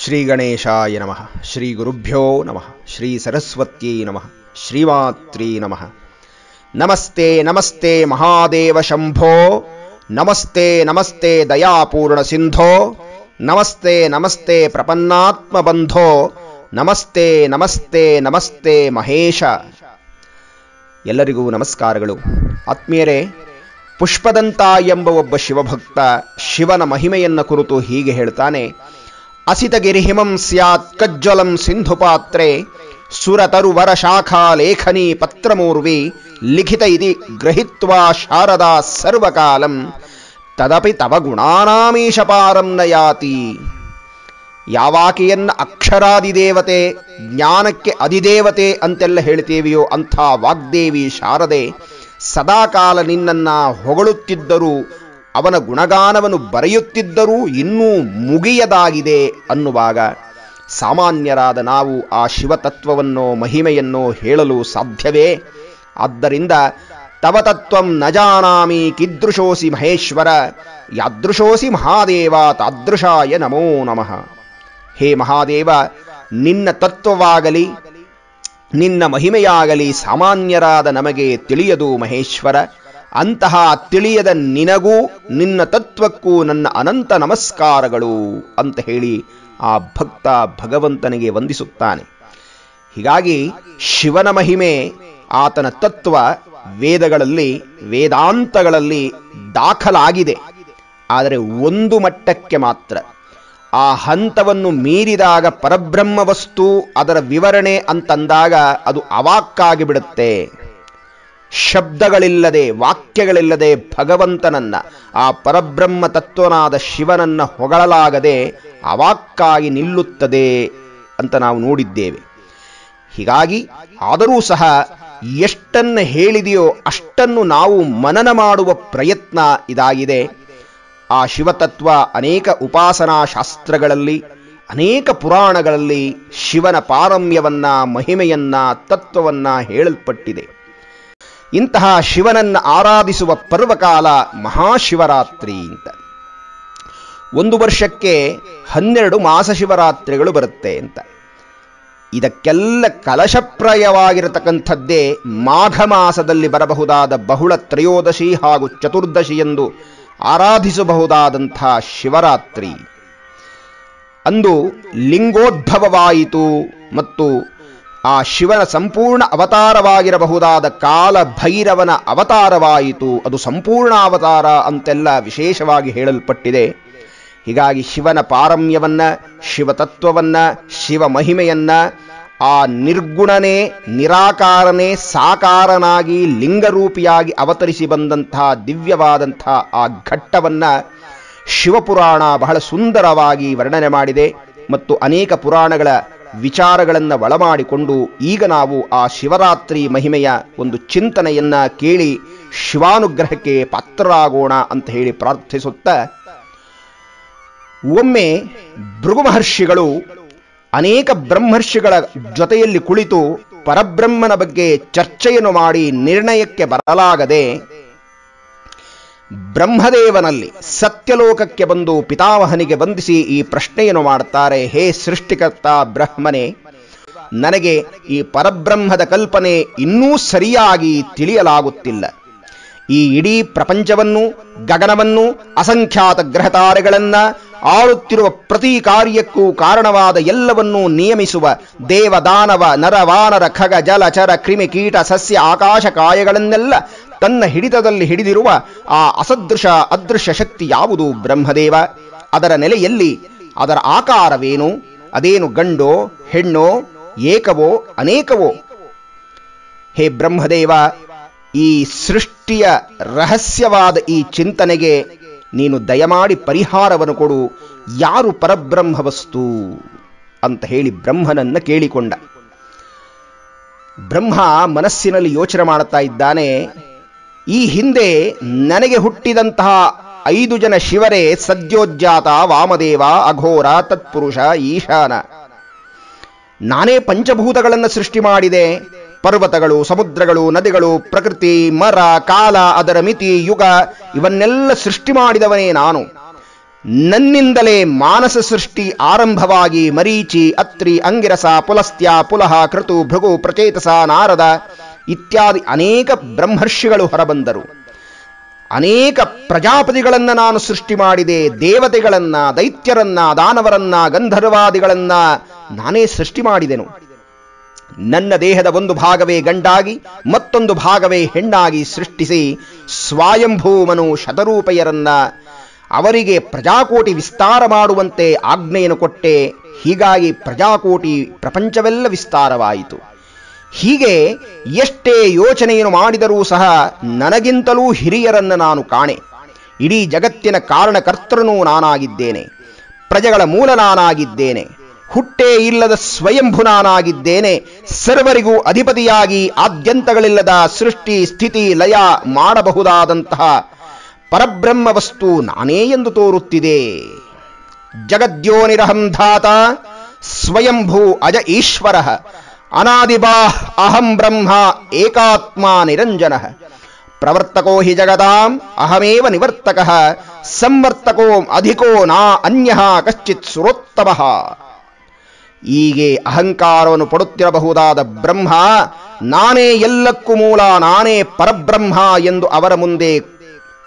ಶ್ರೀ ಗಣೇಶಾಯ ನಮಃ. ಶ್ರೀ ಗುರುಭ್ಯೋ ನಮಃ. ಶ್ರೀ ಸರಸ್ವತ್ಯೈ ನಮಃ. ಶ್ರೀಮಾತ್ರೇ ನಮಃ. ನಮಸ್ತೆ ನಮಸ್ತೆ ಮಹಾದೇವ ಶಂಭೋ. ನಮಸ್ತೆ ನಮಸ್ತೆ ದಯಾಪೂರ್ಣ ಸಿಂಧೋ. ನಮಸ್ತೆ ನಮಸ್ತೆ ಪ್ರಪನ್ನಾತ್ಮ ಬಂಧೋ. ನಮಸ್ತೆ ನಮಸ್ತೆ ನಮಸ್ತೆ ಮಹೇಶ. ಎಲ್ಲರಿಗೂ ನಮಸ್ಕಾರಗಳು. ಆತ್ಮೀಯರೇ, ಪುಷ್ಪದಂತ ಎಂಬ ಒಬ್ಬ ಶಿವಭಕ್ತ ಶಿವನ ಮಹಿಮೆಯನ್ನು ಕುರಿತು ಹೀಗೆ ಹೇಳ್ತಾನೆ. ಅಸಿತಗಿರಿಹಿಮಂ ಸ್ಯಾತ್ ಕಜ್ಜಲಂ ಸಿಂಧುಪಾತ್ರೆ ಸುರತರುವರ ಶಾಖಾ ಲೇಖನಿ ಪತ್ರಮೂರ್ವಿ ಲಿಖಿತ ಇತಿ ಗ್ರಹಿತ್ವಾ ಶಾರದಾ ಸರ್ವಕಾಲಂ ತದಪಿ ತವ ಗುಣಾನಾಮೀಶಪಾರಂ ನಯಾತಿ. ಯಾವಾಕೆಯನ್ನ ಅಕ್ಷರಾದಿದೇವತೆ, ಜ್ಞಾನಕ್ಕೆ ಅಧಿದೇವತೆ ಅಂತೆಲ್ಲ ಹೇಳ್ತೇವೆಯೋ ಅಂಥ ವಾಗ್ದೇವಿ ಶಾರದೆ ಸದಾಕಾಲ ನಿನ್ನನ್ನ ಹೊಗಳುತ್ತಿದ್ದರೂ, ಅವನ ಗುಣಗಾನವನ್ನು ಬರೆಯುತ್ತಿದ್ದರೂ ಇನ್ನೂ ಮುಗಿಯದಾಗಿದೆ ಅನ್ನುವಾಗ ಸಾಮಾನ್ಯರಾದ ನಾವು ಆ ಶಿವತತ್ವವನ್ನೋ ಮಹಿಮೆಯನ್ನೋ ಹೇಳಲು ಸಾಧ್ಯವೇ? ಆದ್ದರಿಂದ ತವ ತತ್ವಂ ನ ಜಾನಾಮಿ ಕೀದೃಶೋಸಿ ಮಹೇಶ್ವರ, ಯಾದೃಶೋಸಿ ಮಹಾದೇವ ತಾದೃಶಾಯ ನಮೋ ನಮಃ. ಹೇ ಮಹಾದೇವ, ನಿನ್ನ ತತ್ವವಾಗಲಿ ನಿನ್ನ ಮಹಿಮೆಯಾಗಲಿ ಸಾಮಾನ್ಯರಾದ ನಮಗೆ ತಿಳಿಯದು ಮಹೇಶ್ವರ. ಅಂತಹ ತಿಳಿಯದ ನಿನಗೂ ನಿನ್ನ ತತ್ವಕ್ಕೂ ನನ್ನ ಅನಂತ ನಮಸ್ಕಾರಗಳು ಅಂತ ಹೇಳಿ ಆ ಭಕ್ತ ಭಗವಂತನಿಗೆ ವಂದಿಸುತ್ತಾನೆ. ಹೀಗಾಗಿ ಶಿವನ ಮಹಿಮೆ, ಆತನ ತತ್ವ ವೇದಗಳಲ್ಲಿ, ವೇದಾಂತಗಳಲ್ಲಿ ದಾಖಲಾಗಿದೆ. ಆದರೆ ಒಂದು ಮಟ್ಟಕ್ಕೆ ಮಾತ್ರ. ಆ ಹಂತವನ್ನು ಮೀರಿದಾಗ ಪರಬ್ರಹ್ಮ ವಸ್ತು, ಅದರ ವಿವರಣೆ ಅಂತಂದಾಗ ಅದು ಅವಾಕ್ಕಾಗಿ ಬಿಡುತ್ತೆ. ಶಬ್ದಗಳಿಲ್ಲದೆ, ವಾಕ್ಯಗಳಿಲ್ಲದೆ ಭಗವಂತನನ್ನ, ಆ ಪರಬ್ರಹ್ಮ ತತ್ವನಾದ ಶಿವನನ್ನ ಹೊಗಳಲಾಗದೆ ಅವಾಕ್ಕಾಗಿ ನಿಲ್ಲುತ್ತದೆ ಅಂತ ನಾವು ನೋಡಿದ್ದೇವೆ. ಹೀಗಾಗಿ ಆದರೂ ಸಹ ಎಷ್ಟನ್ನು ಹೇಳಿದೆಯೋ ಅಷ್ಟನ್ನು ನಾವು ಮನನ ಮಾಡುವ ಪ್ರಯತ್ನ ಇದಾಗಿದೆ. ಆ ಶಿವತತ್ವ ಅನೇಕ ಉಪಾಸನಾ ಶಾಸ್ತ್ರಗಳಲ್ಲಿ, ಅನೇಕ ಪುರಾಣಗಳಲ್ಲಿ ಶಿವನ ಪಾರಮ್ಯವನ್ನ, ಮಹಿಮೆಯನ್ನ, ತತ್ವವನ್ನ ಹೇಳಲ್ಪಟ್ಟಿದೆ. ಇಂತಹ ಶಿವನನ್ನು ಆರಾಧಿಸುವ ಪರ್ವಕಾಲ ಮಹಾಶಿವರಾತ್ರಿ ಅಂತ. ಒಂದು ವರ್ಷಕ್ಕೆ 12 ಮಾಸ ಶಿವರಾತ್ರಿಗಳು ಬರುತ್ತೆ ಅಂತ. ಇದಕ್ಕೆಲ್ಲ ಕಲಶಪ್ರಾಯವಾಗಿರತಕ್ಕಂಥದ್ದೇ ಮಾಘ ಮಾಸದಲ್ಲಿ ಬರಬಹುದಾದ ಬಹುಳ ತ್ರಯೋದಶಿ ಹಾಗೂ ಚತುರ್ದಶಿ ಎಂದು ಆರಾಧಿಸಬಹುದಾದಂಥ ಶಿವರಾತ್ರಿ. ಅಂದು ಲಿಂಗೋದ್ಭವವಾಯಿತು ಮತ್ತು ಆ ಶಿವನ ಸಂಪೂರ್ಣ ಅವತಾರವಾಗಿರಬಹುದಾದ ಕಾಲ ಭೈರವನ ಅವತಾರವಾಯಿತು. ಅದು ಸಂಪೂರ್ಣ ಅವತಾರ ಅಂತೆಲ್ಲ ವಿಶೇಷವಾಗಿ ಹೇಳಲ್ಪಟ್ಟಿದೆ. ಹೀಗಾಗಿ ಶಿವನ ಪಾರಮ್ಯವನ್ನ, ಶಿವತತ್ವವನ್ನ, ಶಿವ ಮಹಿಮೆಯನ್ನ, ಆ ನಿರ್ಗುಣನೇ, ನಿರಾಕಾರನೇ, ಸಾಕಾರನಾಗಿ ಲಿಂಗರೂಪಿಯಾಗಿ ಅವತರಿಸಿ ಬಂದಂತಹ ದಿವ್ಯವಾದಂಥ ಆ ಘಟ್ಟವನ್ನ ಶಿವಪುರಾಣ ಬಹಳ ಸುಂದರವಾಗಿ ವರ್ಣನೆ ಮಾಡಿದೆ. ಮತ್ತು ಅನೇಕ ಪುರಾಣಗಳ ವಿಚಾರಗಳನ್ನು ಒಳಮಾಡಿಕೊಂಡು ಈಗ ನಾವು ಆ ಶಿವರಾತ್ರಿ ಮಹಿಮೆಯ ಒಂದು ಚಿಂತನೆಯನ್ನ ಕೇಳಿ ಶಿವಾನುಗ್ರಹಕ್ಕೆ ಪಾತ್ರರಾಗೋಣ ಅಂತ ಹೇಳಿ ಪ್ರಾರ್ಥಿಸುತ್ತಾ, ಒಮ್ಮೆ ಭೃಗು ಮಹರ್ಷಿಗಳು ಅನೇಕ ಬ್ರಹ್ಮರ್ಷಿಗಳ ಜೊತೆಯಲ್ಲಿ ಕುಳಿತು ಪರಬ್ರಹ್ಮನ ಬಗ್ಗೆ ಚರ್ಚೆಯನ್ನು ಮಾಡಿ ನಿರ್ಣಯಕ್ಕೆ ಬರಲಾಗದೆ ಬ್ರಹ್ಮದೇವನಲ್ಲಿ ಸತ್ಯಲೋಕಕ್ಕೆ ಬಂದು ಪಿತಾಮಹನಿಗೆ ವಂದಿಸಿ ಈ ಪ್ರಶ್ನೆಯನ್ನು ಮಾಡುತ್ತಾರೆ. ಹೇ ಸೃಷ್ಟಿಕರ್ತ ಬ್ರಹ್ಮನೇ, ನನಗೆ ಈ ಪರಬ್ರಹ್ಮದ ಕಲ್ಪನೆ ಇನ್ನೂ ಸರಿಯಾಗಿ ತಿಳಿಯಲಾಗುತ್ತಿಲ್ಲ. ಈ ಇಡೀ ಪ್ರಪಂಚವನ್ನು, ಗಗನವನ್ನು, ಅಸಂಖ್ಯಾತ ಗ್ರಹತಾರೆಗಳನ್ನ ಆಳುತ್ತಿರುವ ಪ್ರತಿ ಕಾರ್ಯಕ್ಕೂ ಕಾರಣವಾದ ಎಲ್ಲವನ್ನೂ ನಿಯಮಿಸುವ ದೇವ, ದಾನವ, ನರ, ವಾನರ, ಖಗ, ಜಲ, ಚರ, ಕ್ರಿಮಿ, ಕೀಟ, ಸಸ್ಯ, ಆಕಾಶ ಕಾಯಗಳನ್ನೆಲ್ಲ ತನ್ನ ಹಿಡಿತದಲ್ಲಿ ಹಿಡಿದಿರುವ ಆ ಅಸದೃಶ ಅದೃಶ್ಯ ಶಕ್ತಿ ಯಾವುದು ಬ್ರಹ್ಮದೇವ? ಅದರ ನೆಲೆಯಲ್ಲಿ, ಅದರ ಆಕಾರವೇನು? ಅದೇನು ಗಂಡೋ ಹೆಣ್ಣೋ, ಏಕವೋ ಅನೇಕವೋ? ಹೇ ಬ್ರಹ್ಮದೇವ, ಈ ಸೃಷ್ಟಿಯ ರಹಸ್ಯವಾದ ಈ ಚಿಂತನೆಗೆ ನೀನು ದಯಮಾಡಿ ಪರಿಹಾರವನ್ನು ಕೊಡು. ಯಾರು ಪರಬ್ರಹ್ಮ ವಸ್ತು ಅಂತ ಹೇಳಿ ಬ್ರಹ್ಮನನ್ನ ಕೇಳಿಕೊಂಡ. ಬ್ರಹ್ಮ ಮನಸ್ಸಿನಲ್ಲಿ ಯೋಚನೆ ಮಾಡುತ್ತಾ ಇದ್ದಾನೆ. ಈ ಹಿಂದೆ ನನಗೆ ಹುಟ್ಟಿದಂತಹ 5 ಜನ ಶಿವರೇ ಸದ್ಯೋಜ್ಜಾತ, ವಾಮದೇವ, ಅಘೋರ, ತತ್ಪುರುಷ, ಈಶಾನ. ನಾನೇ ಪಂಚಭೂತಗಳನ್ನು ಸೃಷ್ಟಿ ಮಾಡಿದೆ. ಪರ್ವತಗಳು, ಸಮುದ್ರಗಳು, ನದಿಗಳು, ಪ್ರಕೃತಿ, ಮರ, ಕಾಲ, ಅದರ ಮಿತಿ, ಯುಗ ಇವನ್ನೆಲ್ಲ ಸೃಷ್ಟಿ ಮಾಡಿದವನೇ ನಾನು. ನನ್ನಿಂದಲೇ ಮಾನಸ ಸೃಷ್ಟಿ ಆರಂಭವಾಗಿ ಮರೀಚಿ, ಅತ್ರಿ, ಅಂಗಿರಸ, ಪುಲಸ್ತ್ಯ, ಪುಲಹ, ಕೃತು, ಭೃಗು, ಪ್ರಚೇತಸ, ನಾರದ ಇತ್ಯಾದಿ ಅನೇಕ ಬ್ರಹ್ಮರ್ಷಿಗಳು ಹೊರಬಂದರು. ಅನೇಕ ಪ್ರಜಾಪತಿಗಳನ್ನು ನಾನು ಸೃಷ್ಟಿ ಮಾಡಿದೆ. ದೇವತೆಗಳನ್ನ, ದೈತ್ಯರನ್ನ, ದಾನವರನ್ನ, ಗಂಧರ್ವಾದಿಗಳನ್ನ ನಾನೇ ಸೃಷ್ಟಿ ಮಾಡಿದೆನು. ನನ್ನ ದೇಹದ ಒಂದು ಭಾಗವೇ ಗಂಡಾಗಿ ಮತ್ತೊಂದು ಭಾಗವೇ ಹೆಣ್ಣಾಗಿ ಸೃಷ್ಟಿಸಿ ಸ್ವಯಂಭೂಮನು ಶತರೂಪಯರನ್ನ ಅವರಿಗೆ ಪ್ರಜಾಕೋಟಿ ವಿಸ್ತಾರ ಮಾಡುವಂತೆ ಆಜ್ಞೆಯನ್ನು ಕೊಟ್ಟೆ. ಹೀಗಾಗಿ ಪ್ರಜಾಕೋಟಿ ಪ್ರಪಂಚವೆಲ್ಲ ವಿಸ್ತಾರವಾಯಿತು. ಹೀಗೆ ಎಷ್ಟೇ ಯೋಚನೆಯನ್ನು ಮಾಡಿದರೂ ಸಹ ನನಗಿಂತಲೂ ಹಿರಿಯರನ್ನು ನಾನು ಕಾಣೆ. ಇಡೀ ಜಗತ್ತಿನ ಕಾರಣಕರ್ತನೂ ನಾನಾಗಿದ್ದೇನೆ. ಪ್ರಜೆಗಳ ಮೂಲ ನಾನಾಗಿದ್ದೇನೆ. ಹುಟ್ಟೇ ಇಲ್ಲದ ಸ್ವಯಂಭು ನಾನಾಗಿದ್ದೇನೆ. ಸರ್ವರಿಗೂ ಅಧಿಪತಿಯಾಗಿ ಆದ್ಯಂತಗಳಿಲ್ಲದ ಸೃಷ್ಟಿ ಸ್ಥಿತಿ ಲಯ ಮಾಡಬಹುದಾದಂತಹ ಪರಬ್ರಹ್ಮ ವಸ್ತು ನಾನೇ ಎಂದು ತೋರುತ್ತಿದೆ. ಜಗದ್ಯೋನಿರಹಂ ಧಾತ ಸ್ವಯಂಭೂ ಅಜ ಈಶ್ವರ ಅನಾದಿಬಾಹ್ ಅಹಂ ಬ್ರಹ್ಮ ಏಕಾತ್ಮ ನಿರಂಜನ ಪ್ರವರ್ತಕೋ ಹಿ ಜಗದಾಂ ಅಹಮೇವ ನಿವರ್ತಕಃ ಸಂವರ್ತಕೋ ಅಧಿಕೋ ನಾ ಅನ್ಯಃ ಕಶ್ಚಿತ್ ಸುರೋತ್ತಮಃ. ಹೀಗೆ ಅಹಂಕಾರವನ್ನು ಪಡುತ್ತಿರಬಹುದಾದ ಬ್ರಹ್ಮ ನಾನೇ ಎಲ್ಲಕ್ಕೂ ಮೂಲ, ನಾನೇ ಪರಬ್ರಹ್ಮ ಎಂದು ಅವರ ಮುಂದೆ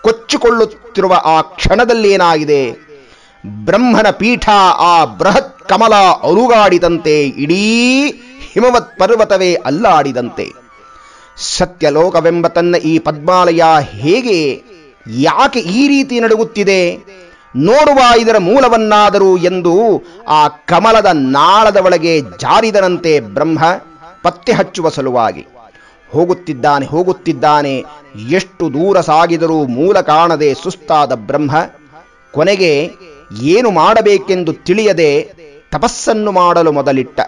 ಕೊಚ್ಚಿಕೊಳ್ಳುತ್ತಿರುವ ಆ ಕ್ಷಣದಲ್ಲೇನಾಗಿದೆ, ಬ್ರಹ್ಮನ ಪೀಠ ಆ ಬೃಹತ್ ಕಮಲ ಅಲುಗಾಡಿದಂತೆ, ಇಡೀ ಹಿಮವತ್ ಪರ್ವತವೇ ಅಲ್ಲಾಡಿದಂತೆ. ಸತ್ಯಲೋಕವೆಂಬ ತನ್ನ ಈ ಪದ್ಮಾಲಯ ಹೇಗೆ, ಯಾಕೆ ಈ ರೀತಿ ನಡುಗುತ್ತಿದೆ, ನೋಡುವ ಇದರ ಮೂಲವನ್ನಾದರೂ ಎಂದು ಆ ಕಮಲದ ನಾಳದ ಒಳಗೆ ಜಾರಿದನಂತೆ ಬ್ರಹ್ಮ ಪತ್ತೆ ಹಚ್ಚುವ ಸಲುವಾಗಿ ಹೋಗುತ್ತಿದ್ದಾನೆ. ಎಷ್ಟು ದೂರ ಸಾಗಿದರೂ ಮೂಲ ಕಾಣದೆ ಸುಸ್ತಾದ ಬ್ರಹ್ಮ ಕೊನೆಗೆ ಏನು ಮಾಡಬೇಕೆಂದು ತಿಳಿಯದೆ ತಪಸ್ಸನ್ನು ಮಾಡಲು ಮೊದಲಿಟ್ಟ.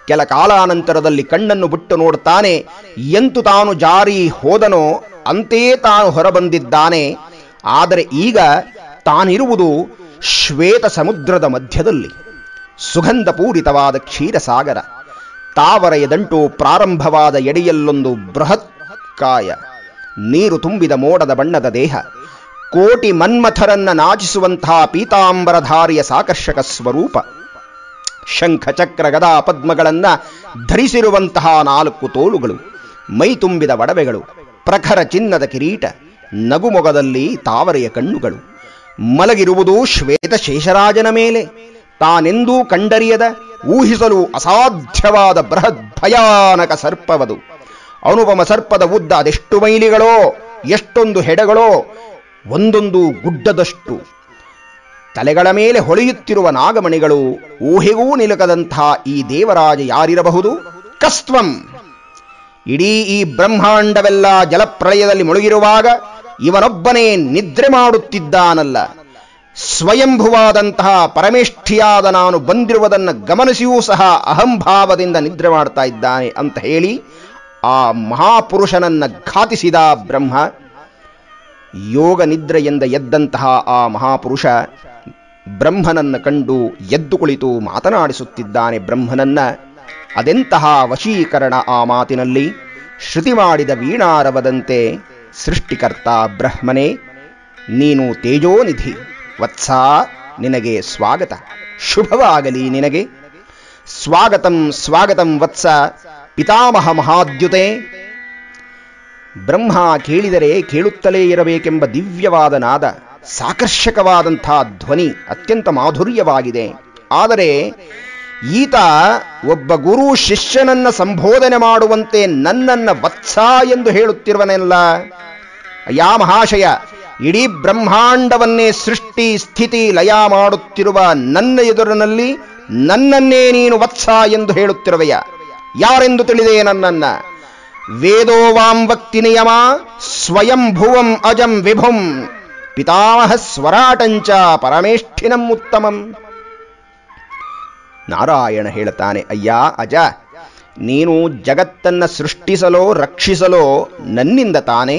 ಕೆಲ ಕಾಲಾನಂತರದಲ್ಲಿ ಕಣ್ಣನ್ನು ಬಿಟ್ಟು ನೋಡುತ್ತಾನೆ. ಎಂತು ತಾನು ಜಾರಿ ಹೋದನೋ ಅಂತೆಯೇ ತಾನು ಹೊರಬಂದಿದ್ದಾನೆ. ಆದರೆ ಈಗ ತಾನಿರುವುದು ಶ್ವೇತ ಸಮುದ್ರದ ಮಧ್ಯದಲ್ಲಿ. ಸುಗಂಧಪೂರಿತವಾದ ಕ್ಷೀರಸಾಗರ, ತಾವರೆಯದಂಟು ಪ್ರಾರಂಭವಾದ ಎಡೆಯಲ್ಲೊಂದು ಬೃಹತ್ ಕಾಯ, ನೀರು ತುಂಬಿದ ಮೋಡದ ಬಣ್ಣದ ದೇಹ, ಕೋಟಿ ಮನ್ಮಥರನ್ನ ನಾಚಿಸುವಂತಹ ಪೀತಾಂಬರಧಾರಿಯ ಸಾಕರ್ಷಕ ಸ್ವರೂಪ, ಶಂಖ ಚಕ್ರ ಗದಾ ಪದ್ಮಗಳನ್ನ ಧರಿಸಿರುವಂತಹ 4 ತೋಳುಗಳು, ಮೈ ತುಂಬಿದ ಒಡವೆಗಳು, ಪ್ರಖರ ಚಿನ್ನದ ಕಿರೀಟ, ನಗುಮೊಗದಲ್ಲಿ ತಾವರೆಯ ಕಣ್ಣುಗಳು, ಮಲಗಿರುವುದು ಶ್ವೇತ ಶೇಷರಾಜನ ಮೇಲೆ. ತಾನೆಂದೂ ಕಂಡರಿಯದ, ಊಹಿಸಲು ಅಸಾಧ್ಯವಾದ ಬೃಹತ್ ಭಯಾನಕ ಸರ್ಪವದು. ಅನುಪಮ ಸರ್ಪದ ಉದ್ದ ಅದೆಷ್ಟು ಮೈಲಿಗಳೋ, ಎಷ್ಟೊಂದು ಹೆಡೆಗಳೋ, ಒಂದೊಂದು ಗುಡ್ಡದಷ್ಟು. ತಲೆಗಳ ಮೇಲೆ ಹೊಳೆಯುತ್ತಿರುವ ನಾಗಮಣಿಗಳು. ಊಹೆಗೂ ನಿಲುಕದಂತಹ ಈ ದೇವರಾಜ ಯಾರಿರಬಹುದು? ಕಸ್ತ್ವಂ. ಇಡೀ ಈ ಬ್ರಹ್ಮಾಂಡವೆಲ್ಲ ಜಲಪ್ರಳಯದಲ್ಲಿ ಮುಳುಗಿರುವಾಗ ಇವನೊಬ್ಬನೇ ನಿದ್ರೆ ಮಾಡುತ್ತಿದ್ದಾನಲ್ಲ. ಸ್ವಯಂಭುವಾದಂತಹ ಪರಮೇಷ್ಠಿಯಾದ ನಾನು ಬಂದಿರುವುದನ್ನು ಗಮನಿಸಿಯೂ ಸಹ ಅಹಂಭಾವದಿಂದ ನಿದ್ರೆ ಮಾಡ್ತಾ ಇದ್ದಾನೆ ಅಂತ ಹೇಳಿ ಆ ಮಹಾಪುರುಷನನ್ನ ಘಾತಿಸಿದ ಬ್ರಹ್ಮ. ಯೋಗ ನಿದ್ರೆಯಿಂದ ಎದ್ದಂತಹ ಆ ಮಹಾಪುರುಷ ಬ್ರಹ್ಮನನ್ನ ಕಂಡು ಎದ್ದು ಕುಳಿತು ಮಾತನಾಡಿಸುತ್ತಿದ್ದಾನೆ ಬ್ರಹ್ಮನನ್ನ. ಅದೆಂತಹ ವಶೀಕರಣ ಆ ಮಾತಿನಲ್ಲಿ! ಶ್ರುತಿ ಮಾಡಿದ ವೀಣಾರವದಂತೆ, ಸೃಷ್ಟಿಕರ್ತ ಬ್ರಹ್ಮನೇ, ನೀನು ತೇಜೋನಿಧಿ ವತ್ಸ, ನಿನಗೆ ಸ್ವಾಗತ, ಶುಭವಾಗಲಿ ನಿನಗೆ. ಸ್ವಾಗತಂ ಸ್ವಾಗತಂ ವತ್ಸ ಪಿತಾಮಹ ಮಹಾದ್ಯುತೆ. ಬ್ರಹ್ಮ ಕೇಳಿದರೆ ಕೇಳುತ್ತಲೇ ಇರಬೇಕೆಂಬ ದಿವ್ಯವಾದ ನಾದ, ಸಾಕರ್ಷಕವಾದಂಥ ಧ್ವನಿ, ಅತ್ಯಂತ ಮಾಧುರ್ಯವಾಗಿದೆ. ಆದರೆ ಈತ ಒಬ್ಬ ಗುರು ಶಿಷ್ಯನನ್ನ ಸಂಬೋಧನೆ ಮಾಡುವಂತೆ ನನ್ನನ್ನ ವತ್ಸ ಎಂದು ಹೇಳುತ್ತಿರುವನೆಲ್ಲ. ಅಯ್ಯ ಮಹಾಶಯ, ಇಡೀ ಬ್ರಹ್ಮಾಂಡವನ್ನೇ ಸೃಷ್ಟಿ ಸ್ಥಿತಿ ಲಯ ಮಾಡುತ್ತಿರುವ ನನ್ನ ಎದುರಿನಲ್ಲಿ ನನ್ನನ್ನೇ ನೀನು ವತ್ಸ ಎಂದು ಹೇಳುತ್ತಿರುವೆಯ? ಯಾರೆಂದು ತಿಳಿದೆ ನನ್ನನ್ನ? ವೇದೋ ವಾಂ ವಕ್ತಿ ನಿಯಮ ಸ್ವಯಂಭುವಂ ಅಜಂ ವಿಭುಂ ಪಿತಾಮಹ ಸ್ವರಾಟಂಚ ಪರಮೇಷ್ಠಿನಂ ಉತ್ತಮಂ. ನಾರಾಯಣ ಹೇಳುತ್ತಾನೆ, ಅಯ್ಯ ಅಜ, ನೀನು ಜಗತ್ತನ್ನ ಸೃಷ್ಟಿಸಲೋ ರಕ್ಷಿಸಲೋ ನನ್ನಿಂದ ತಾನೇ,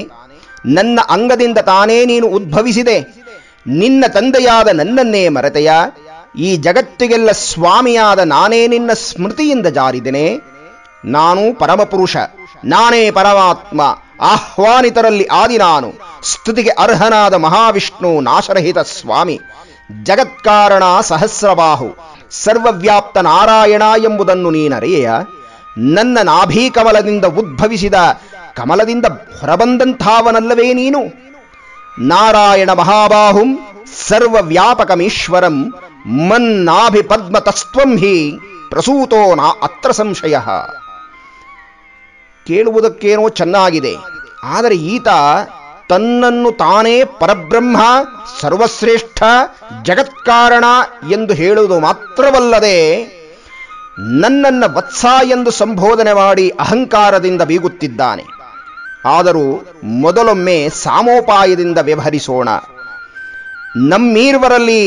ನನ್ನ ಅಂಗದಿಂದ ತಾನೇ ನೀನು ಉದ್ಭವಿಸಿದೆ. ನಿನ್ನ ತಂದೆಯಾದ ನನ್ನನ್ನೇ ಮರೆತೆಯ? ಈ ಜಗತ್ತಿಗೆಲ್ಲ ಸ್ವಾಮಿಯಾದ ನಾನೇ ನಿನ್ನ ಸ್ಮೃತಿಯಿಂದ ಜಾರಿದ್ದೇನೆ. ನಾನು ಪರಮಪುರುಷ, ನಾನೇ ಪರಮಾತ್ಮ, ಆಹ್ವಾನಿತರಲ್ಲಿ ಆದಿ ನಾನು, ಸ್ತುತಿಗೆ ಅರ್ಹನಾದ ಮಹಾವಿಷ್ಣು ನಾಶರಹಿತ ಸ್ವಾಮಿ, ಜಗತ್ಕಾರಣ ಸಹಸ್ರಬಾಹು, ಸರ್ವವ್ಯಾಪ್ತ ನಾರಾಯಣ ಎಂಬುದನ್ನು ನೀನರಿಯೆಯ. ನನ್ನ ನಾಭೀಕಮಲದಿಂದ ಉದ್ಭವಿಸಿದ ಕಮಲದಿಂದ ಹೊರಬಂದಂಥವನಲ್ಲವೇ ನೀನು? ನಾರಾಯಣ ಮಹಾಬಾಹುಂ ಸರ್ವವ್ಯಾಪಕಮೀಶ್ವರಂ ಮನ್ನಾಭಿ ಪದ್ಮತಸ್ತ್ವಂ ಹಿ ಪ್ರಸೂತೋ ನಾ ಅತ್ರ ಸಂಶಯ. ಕೇಳುವುದಕ್ಕೇನೋ ಚೆನ್ನಾಗಿದೆ, ಆದರೆ ಈತ ತನ್ನನ್ನು ತಾನೇ ಪರಬ್ರಹ್ಮ, ಸರ್ವಶ್ರೇಷ್ಠ, ಜಗತ್ಕಾರಣ ಎಂದು ಹೇಳುವುದು ಮಾತ್ರವಲ್ಲದೆ ನನ್ನನ್ನು ವತ್ಸ ಎಂದು ಸಂಬೋಧನೆ ಮಾಡಿ ಅಹಂಕಾರದಿಂದ ಬೀಗುತ್ತಿದ್ದಾನೆ. ಆದರೂ ಮೊದಲೊಮ್ಮೆ ಸಾಮೋಪಾಯದಿಂದ ವ್ಯವಹರಿಸೋಣ. ನಮ್ಮೀರ್ವರಲ್ಲಿ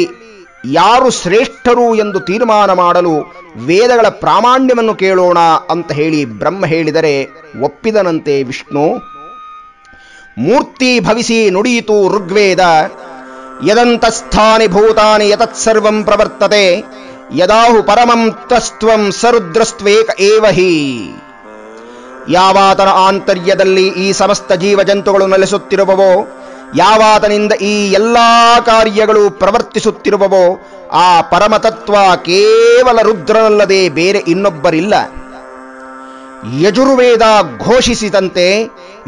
ಯಾರು ಶ್ರೇಷ್ಠರು ಎಂದು ತೀರ್ಮಾನ ಮಾಡಲು ವೇದಗಳ ಪ್ರಾಮಾಣ್ಯವನ್ನು ಕೇಳೋಣ ಅಂತ ಹೇಳಿ ಬ್ರಹ್ಮ ಹೇಳಿದರೆ ಒಪ್ಪಿದನಂತೆ ವಿಷ್ಣು. ಮೂರ್ತಿ ಭವಿಸಿ ನುಡಿಯಿತು ಋಗ್ವೇದ, ಯದಂತಸ್ಥಾನಿ ಭೂತಾನಿ ಯತತ್ಸರ್ವಂ ಪ್ರವರ್ತತೆ, ಯದಾಹು ಪರಮಂ ತಸ್ತ್ವಂ ಸರುದ್ರಸ್ತ್ವೇಕ ಏವ ಹಿ. ಯಾವಾತನ ಆಂತರ್ಯದಲ್ಲಿ ಈ ಸಮಸ್ತ ಜೀವಜಂತುಗಳು ನೆಲೆಸುತ್ತಿರುವವೋ, ಯಾವಾತನಿಂದ ಈ ಎಲ್ಲಾ ಕಾರ್ಯಗಳು ಪ್ರವರ್ತಿಸುತ್ತಿರುವವೋ, ಆ ಪರಮತತ್ವ ಕೇವಲ ರುದ್ರನಲ್ಲದೆ ಬೇರೆ ಇನ್ನೊಬ್ಬರಿಲ್ಲ. ಯಜುರ್ವೇದ ಘೋಷಿಸಿದಂತೆ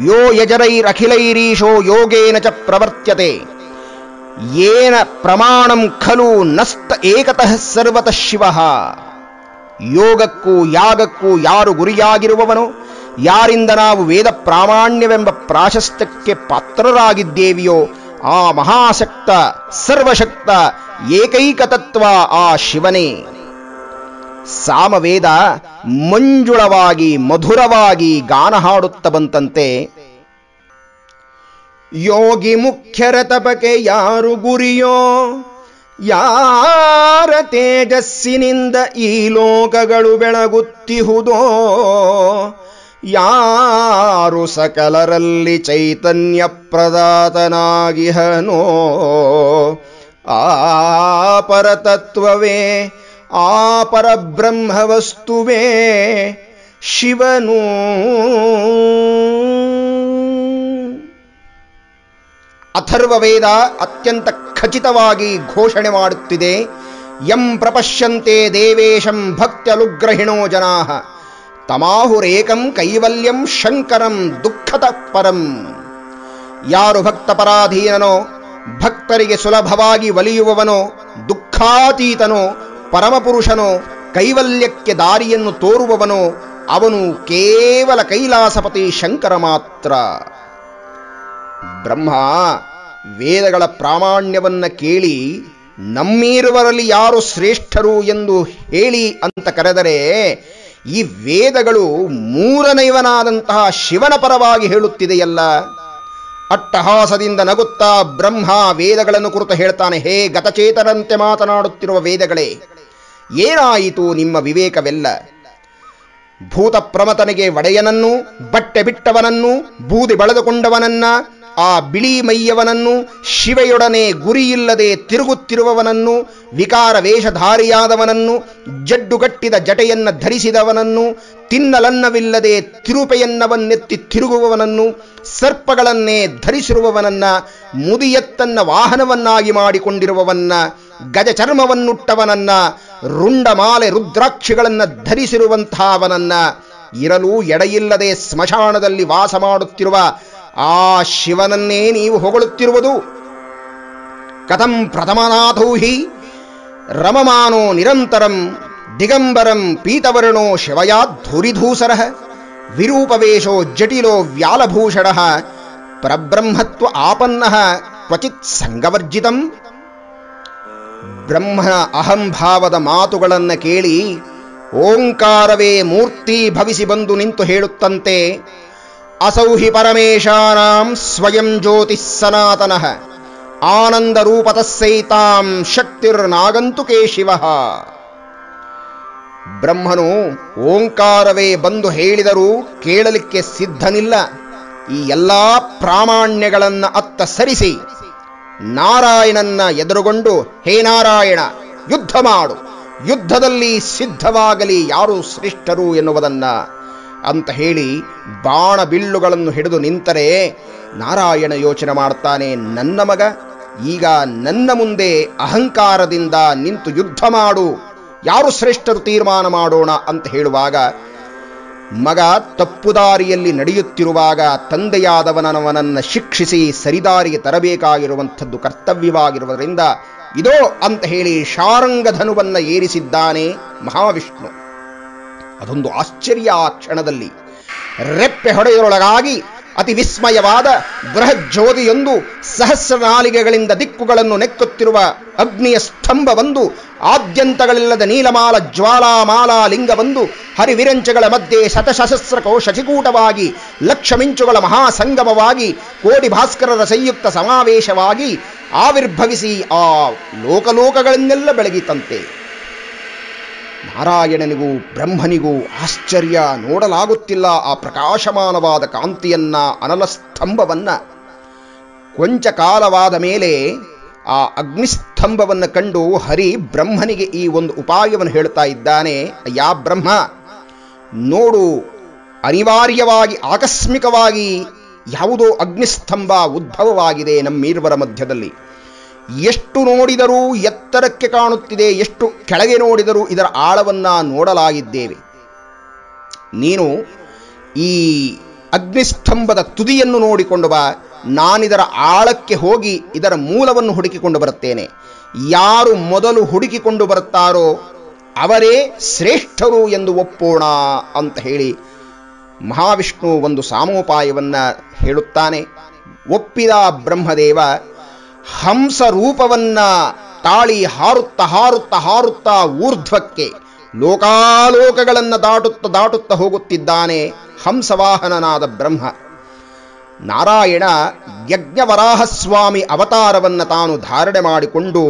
ಯೋ ಯಜರೈರಖಿಲೈರೀಶೋ ಯೋಗೇನ ಚ ಪ್ರವರ್ತ್ಯತೆ, ಯೇನ ಪ್ರಮಾಣಂ ಖಲು ನಸ್ತ ಏಕತಃ ಸರ್ವತಃ ಶಿವಃ. ಯೋಗಕ್ಕೂ ಯಾಗಕ್ಕೂ ಯಾರು ಗುರಿಯಾಗಿರುವವನೋ, ಯಾರಿಂದ ನಾವು ವೇದ ಪ್ರಾಮಾಣ್ಯವೆಂಬ ಪ್ರಾಶಸ್ತ್ಯಕ್ಕೆ ಪಾತ್ರರಾಗಿದ್ದೇವೆಯೋ, ಆ ಮಹಾಶಕ್ತ ಸರ್ವಶಕ್ತ ಏಕೈಕ ತತ್ವ ಆ ಶಿವನೇ. ಸಾಮವೇದ ಮಂಜುಳವಾಗಿ ಮಧುರವಾಗಿ ಗಾನ ಹಾಡುತ್ತ ಬಂತಂತೆ. ಯೋಗಿ ಮುಖ್ಯರ ತಪಕೆ ಯಾರು ಗುರಿಯೋ, ಯಾರ ತೇಜಸ್ಸಿನಿಂದ ಈ ಲೋಕಗಳು ಬೆಳಗುತ್ತಿಹುದೋ, ಯಾರು ಸಕಲರಲ್ಲಿ ಚೈತನ್ಯ ಪ್ರದಾತನಾಗಿಹನೋ, ಆ ಪರತತ್ವವೇ, ಆ ಪರಬ್ರಹ್ಮವಸ್ತುವೇ ಶಿವನು. ಅಥರ್ವವೇದ ಅತ್ಯಂತ ಖಚಿತವಾಗಿ ಘೋಷಣೆ ಮಾಡುತ್ತಿದೆ. ಯಂ ಪ್ರಪಶ್ಯಂತೆ ದೇವೇಶಂ ಭಕ್ತ್ಯನುಗ್ರಹಿಣೋ ಜನಾಃ ತಮಾಹುರೇಕಂ ಕೈವಲ್ಯಂ ಶಂಕರಂ ದುಃಖತಃ ಪರಂ. ಯಾರು ಭಕ್ತಪರಾಧೀನನೋ, ಭಕ್ತರಿಗೆ ಸುಲಭವಾಗಿ ಒಲಿಯುವವನೋ, ದುಃಖಾತೀತನೋ, ಪರಮಪುರುಷನೋ, ಕೈವಲ್ಯಕ್ಕೆ ದಾರಿಯನ್ನು ತೋರುವವನೋ, ಅವನು ಕೇವಲ ಕೈಲಾಸಪತಿ ಶಂಕರ ಮಾತ್ರ. ಬ್ರಹ್ಮ ವೇದಗಳ ಪ್ರಾಮಾಣ್ಯವನ್ನ ಕೇಳಿ ನಮ್ಮೀರುವರಲ್ಲಿ ಯಾರು ಶ್ರೇಷ್ಠರು ಎಂದು ಹೇಳಿ ಅಂತ ಕರೆದರೆ, ಈ ವೇದಗಳು ಮೂರನೆಯವನಾದಂತಹ ಶಿವನ ಪರವಾಗಿ ಹೇಳುತ್ತಿದೆಯಲ್ಲ. ಅಟ್ಟಹಾಸದಿಂದ ನಗುತ್ತಾ ಬ್ರಹ್ಮ ವೇದಗಳನ್ನು ಕುರಿತು ಹೇಳ್ತಾನೆ, ಹೇ ಗತಚೇತನಂತೆ ಮಾತನಾಡುತ್ತಿರುವ ವೇದಗಳೇ, ಏನಾಯಿತು ನಿಮ್ಮ ವಿವೇಕವೆಲ್ಲ? ಭೂತ ಪ್ರಮತನಿಗೆ ಒಡೆಯನನ್ನು, ಬಟ್ಟೆ ಬಿಟ್ಟವನನ್ನು, ಬೂದಿ ಬಳದುಕೊಂಡವನನ್ನ, ಆ ಬಿಳಿ ಮೈಯವನನ್ನು, ಶಿವೆಯೊಡನೆ ಗುರಿಯಿಲ್ಲದೆ ತಿರುಗುತ್ತಿರುವವನನ್ನು, ವಿಕಾರ ವೇಷಧಾರಿಯಾದವನನ್ನು, ಜಡ್ಡುಗಟ್ಟಿದ ಜಟೆಯನ್ನ ಧರಿಸಿದವನನ್ನು, ತಿನ್ನಲನ್ನವಿಲ್ಲದೆ ತಿರುಪೆಯನ್ನವನ್ನೆತ್ತಿ ತಿರುಗುವವನನ್ನು, ಸರ್ಪಗಳನ್ನೇ ಧರಿಸಿರುವವನನ್ನ, ಮುದಿಯತ್ತನ್ನ ವಾಹನವನ್ನಾಗಿ ಮಾಡಿಕೊಂಡಿರುವವನ್ನ, ಗಜ ಚರ್ಮವನ್ನುಟ್ಟವನನ್ನ, ರುಂಡಮಾಲೆ ರುದ್ರಾಕ್ಷಿಗಳನ್ನ ಧರಿಸಿರುವಂತಹವನನ್ನ, ಇರಲು ಎಡೆಯಿಲ್ಲದೆ ಸ್ಮಶಾನದಲ್ಲಿ ವಾಸ ಮಾಡುತ್ತಿರುವ ಆ ಶಿವನನ್ನೇ ನೀವು ಹೊಗಳುತ್ತಿರುವುದು. ಕಥಂ ಪ್ರಥಮನಾಥೌ ಹಿ ರಮಮಾನೋ ನಿರಂತರಂ ದಿಗಂಬರಂ ಪೀತವರ್ಣೋ ಶಿವಯಾಧೂರಿಧೂಸರ ವಿರೂಪವೇಶೋ ಜಟಿಲೋ ವ್ಯಾಲಭೂಷಣ ಪರಬ್ರಹ್ಮತ್ವ ಆಪನ್ನ ಕ್ವಚಿತ್ ಸಂಗವರ್ಜಿತಂ. ಬ್ರಹ್ಮನ ಅಹಂಭಾವದ ಮಾತುಗಳನ್ನು ಕೇಳಿ ಓಂಕಾರವೇ ಮೂರ್ತಿ ಭವಿಸಿ ಬಂದು ನಿಂತು ಹೇಳುತ್ತಂತೆ, ಅಸೌ ಹಿ ಪರಮೇಶಾನಾಂ ಸ್ವಯಂ ಜ್ಯೋತಿಃ ಸನಾತನಃ ಆನಂದರೂಪತಸ್ಸೈತಾಂ ಶಕ್ತಿರ್ನಾಗಂತುಕೇ ಶಿವಃ. ಬ್ರಹ್ಮನು ಓಂಕಾರವೇ ಬಂದು ಹೇಳಿದರೂ ಕೇಳಲಿಕ್ಕೆ ಸಿದ್ಧನಿಲ್ಲ. ಈ ಎಲ್ಲಾ ಪ್ರಾಮಾಣ್ಯಗಳನ್ನು ಅತ್ತ ಸರಿಸಿ ನಾರಾಯಣನ್ನ ಎದುರುಗೊಂಡು, ಹೇ ನಾರಾಯಣ, ಯುದ್ಧ ಮಾಡು, ಯುದ್ಧದಲ್ಲಿ ಸಿದ್ಧವಾಗಲಿ ಯಾರು ಶ್ರೇಷ್ಠರು ಎನ್ನುವುದನ್ನ ಅಂತ ಹೇಳಿ ಬಾಣ ಬಿಲ್ಲುಗಳನ್ನು ಹಿಡಿದು ನಿಂತರೆ ನಾರಾಯಣ ಯೋಚನೆ ಮಾಡ್ತಾನೆ, ನನ್ನ ಮಗ ಈಗ ನನ್ನ ಮುಂದೆ ಅಹಂಕಾರದಿಂದ ನಿಂತು ಯುದ್ಧ ಮಾಡು, ಯಾರು ಶ್ರೇಷ್ಠರು ತೀರ್ಮಾನ ಮಾಡೋಣ ಅಂತ ಹೇಳುವಾಗ, ಮಗ ತಪ್ಪುದಾರಿಯಲ್ಲಿ ನಡೆಯುತ್ತಿರುವಾಗ ತಂದೆಯಾದವನವನನ್ನು ಶಿಕ್ಷಿಸಿ ಸರಿದಾರಿಗೆ ತರಬೇಕಾಗಿರುವಂಥದ್ದು ಕರ್ತವ್ಯವಾಗಿರುವುದರಿಂದ ಇದೋ ಅಂತ ಹೇಳಿ ಶಾರಂಗಧನುವನ್ನ ಏರಿಸಿದ್ದಾನೆ ಮಹಾವಿಷ್ಣು. ಅದೊಂದು ಆಶ್ಚರ್ಯ. ಆ ಕ್ಷಣದಲ್ಲಿ ರೆಪ್ಪೆ ಹೊಡೆಯರೊಳಗಾಗಿ ಅತಿ ವಿಸ್ಮಯವಾದ ಬೃಹಜ್ಯೋತಿಯೊಂದು ಸಹಸ್ರ ನಾಲಿಗೆಗಳಿಂದ ದಿಕ್ಕುಗಳನ್ನು ನೆಕ್ಕುತ್ತಿರುವ ಅಗ್ನಿಯ ಸ್ತಂಭವೊಂದು, ಆದ್ಯಂತಗಳಿಲ್ಲದ ನೀಲಮಾಲ ಜ್ವಾಲಾಮಾಲಾ ಲಿಂಗವೊಂದು ಹರಿವಿರಂಚಗಳ ಮಧ್ಯೆ ಶತಸಹಸ್ರಕೋ ಶಚಿಕೂಟವಾಗಿ ಲಕ್ಷ ಮಿಂಚುಗಳ ಮಹಾಸಂಗಮವಾಗಿ ಕೋಟಿ ಭಾಸ್ಕರರ ಸಂಯುಕ್ತ ಸಮಾವೇಶವಾಗಿ ಆವಿರ್ಭವಿಸಿ ಆ ಲೋಕಲೋಕಗಳನ್ನೆಲ್ಲ ಬೆಳಗಿತಂತೆ. ನಾರಾಯಣನಿಗೂ ಬ್ರಹ್ಮನಿಗೂ ಆಶ್ಚರ್ಯ, ನೋಡಲಾಗುತ್ತಿಲ್ಲ ಆ ಪ್ರಕಾಶಮಾನವಾದ ಕಾಂತಿಯನ್ನ, ಅನಲ ಸ್ತಂಭವನ್ನ. ಕೊಂಚ ಕಾಲವಾದ ಮೇಲೆ ಆ ಅಗ್ನಿಸ್ತಂಭವನ್ನು ಕಂಡು ಹರಿ ಬ್ರಹ್ಮನಿಗೆ ಈ ಒಂದು ಉಪಾಯವನ್ನು ಹೇಳ್ತಾ ಇದ್ದಾನೆ. ಯಾ ಬ್ರಹ್ಮ, ನೋಡು, ಅನಿವಾರ್ಯವಾಗಿ ಆಕಸ್ಮಿಕವಾಗಿ ಯಾವುದೋ ಅಗ್ನಿಸ್ತಂಭ ಉದ್ಭವವಾಗಿದೆ ನಮ್ಮೀರ್ವರ ಮಧ್ಯದಲ್ಲಿ. ಎಷ್ಟು ನೋಡಿದರೂ ಎತ್ತರಕ್ಕೆ ಕಾಣುತ್ತಿದೆ, ಎಷ್ಟು ಕೆಳಗೆ ನೋಡಿದರೂ ಇದರ ಆಳವನ್ನ ನೋಡಲಾಗಿದ್ದೇವೆ. ನೀನು ಈ ಅಗ್ನಿಸ್ತಂಭದ ತುದಿಯನ್ನು ನೋಡಿಕೊಂಡು ಬಾ, ನಾನಿದರ ಆಳಕ್ಕೆ ಹೋಗಿ ಇದರ ಮೂಲವನ್ನು ಹುಡುಕಿಕೊಂಡು ಬರುತ್ತೇನೆ. ಯಾರು ಮೊದಲು ಹುಡುಕಿಕೊಂಡು ಬರುತ್ತಾರೋ ಅವರೇ ಶ್ರೇಷ್ಠರು ಎಂದು ಒಪ್ಪೋಣ ಅಂತ ಹೇಳಿ ಮಹಾವಿಷ್ಣು ಒಂದು ಸಾಮೋಪಾಯವನ್ನ ಹೇಳುತ್ತಾನೆ. ಒಪ್ಪಿದ ಬ್ರಹ್ಮದೇವ ಹಂಸ ರೂಪವನ್ನ ತಾಳಿ ಹಾರುತ್ತಾ ಹಾರುತ್ತಾ ಹಾರುತ್ತಾ ಊರ್ಧ್ವಕ್ಕೆ ಲೋಕಾಲೋಕಗಳನ್ನು ದಾಟುತ್ತಾ ಹೋಗುತ್ತಿದ್ದಾನೆ ಹಂಸವಾಹನನಾದ ಬ್ರಹ್ಮ. ನಾರಾಯಣ ಯಜ್ಞವರಾಹಸ್ವಾಮಿ ಅವತಾರವನ್ನು ತಾನು ಧಾರಣೆ ಮಾಡಿಕೊಂಡು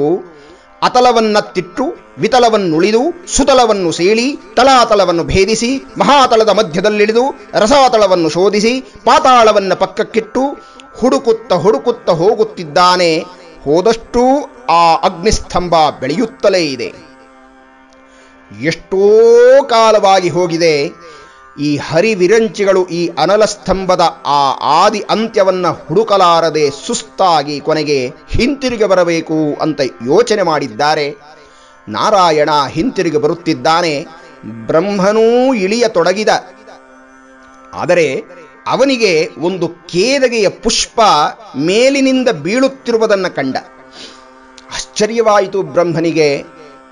ಅತಲವನ್ನತ್ತಿಟ್ಟು ವಿತಲವನ್ನುಳಿದು ಸುತಲವನ್ನು ಸೇಳಿ ತಲಾತಲವನ್ನು ಭೇದಿಸಿ ಮಹಾತಲದ ಮಧ್ಯದಲ್ಲಿಳಿದು ರಸಾತಲವನ್ನು ಶೋಧಿಸಿ ಪಾತಾಳವನ್ನು ಪಕ್ಕಕ್ಕಿಟ್ಟು ಹುಡುಕುತ್ತಾ ಹೋಗುತ್ತಿದ್ದಾನೆ. ಹೋದಷ್ಟೂ ಆ ಅಗ್ನಿಸ್ತಂಭ ಬೆಳೆಯುತ್ತಲೇ ಇದೆ. ಎಷ್ಟೋ ಕಾಲವಾಗಿ ಹೋಗಿದೆ. ಈ ಹರಿವಿರಂಚಿಗಳು ಈ ಅನಲ ಸ್ತಂಭದ ಆ ಆದಿ ಅಂತ್ಯವನ್ನ ಹುಡುಕಲಾರದೆ ಸುಸ್ತಾಗಿ ಕೊನೆಗೆ ಹಿಂತಿರುಗಿ ಬರಬೇಕು ಅಂತ ಯೋಚನೆ ಮಾಡಿದ್ದಾರೆ. ನಾರಾಯಣ ಹಿಂತಿರುಗಿ ಬರುತ್ತಿದ್ದಾನೆ. ಬ್ರಹ್ಮನೂ ಇಳಿಯತೊಡಗಿದ. ಆದರೆ ಅವನಿಗೆ ಒಂದು ಕೇದಗೆಯ ಪುಷ್ಪ ಮೇಲಿನಿಂದ ಬೀಳುತ್ತಿರುವುದನ್ನು ಕಂಡ. ಆಶ್ಚರ್ಯವಾಯಿತು ಬ್ರಹ್ಮನಿಗೆ.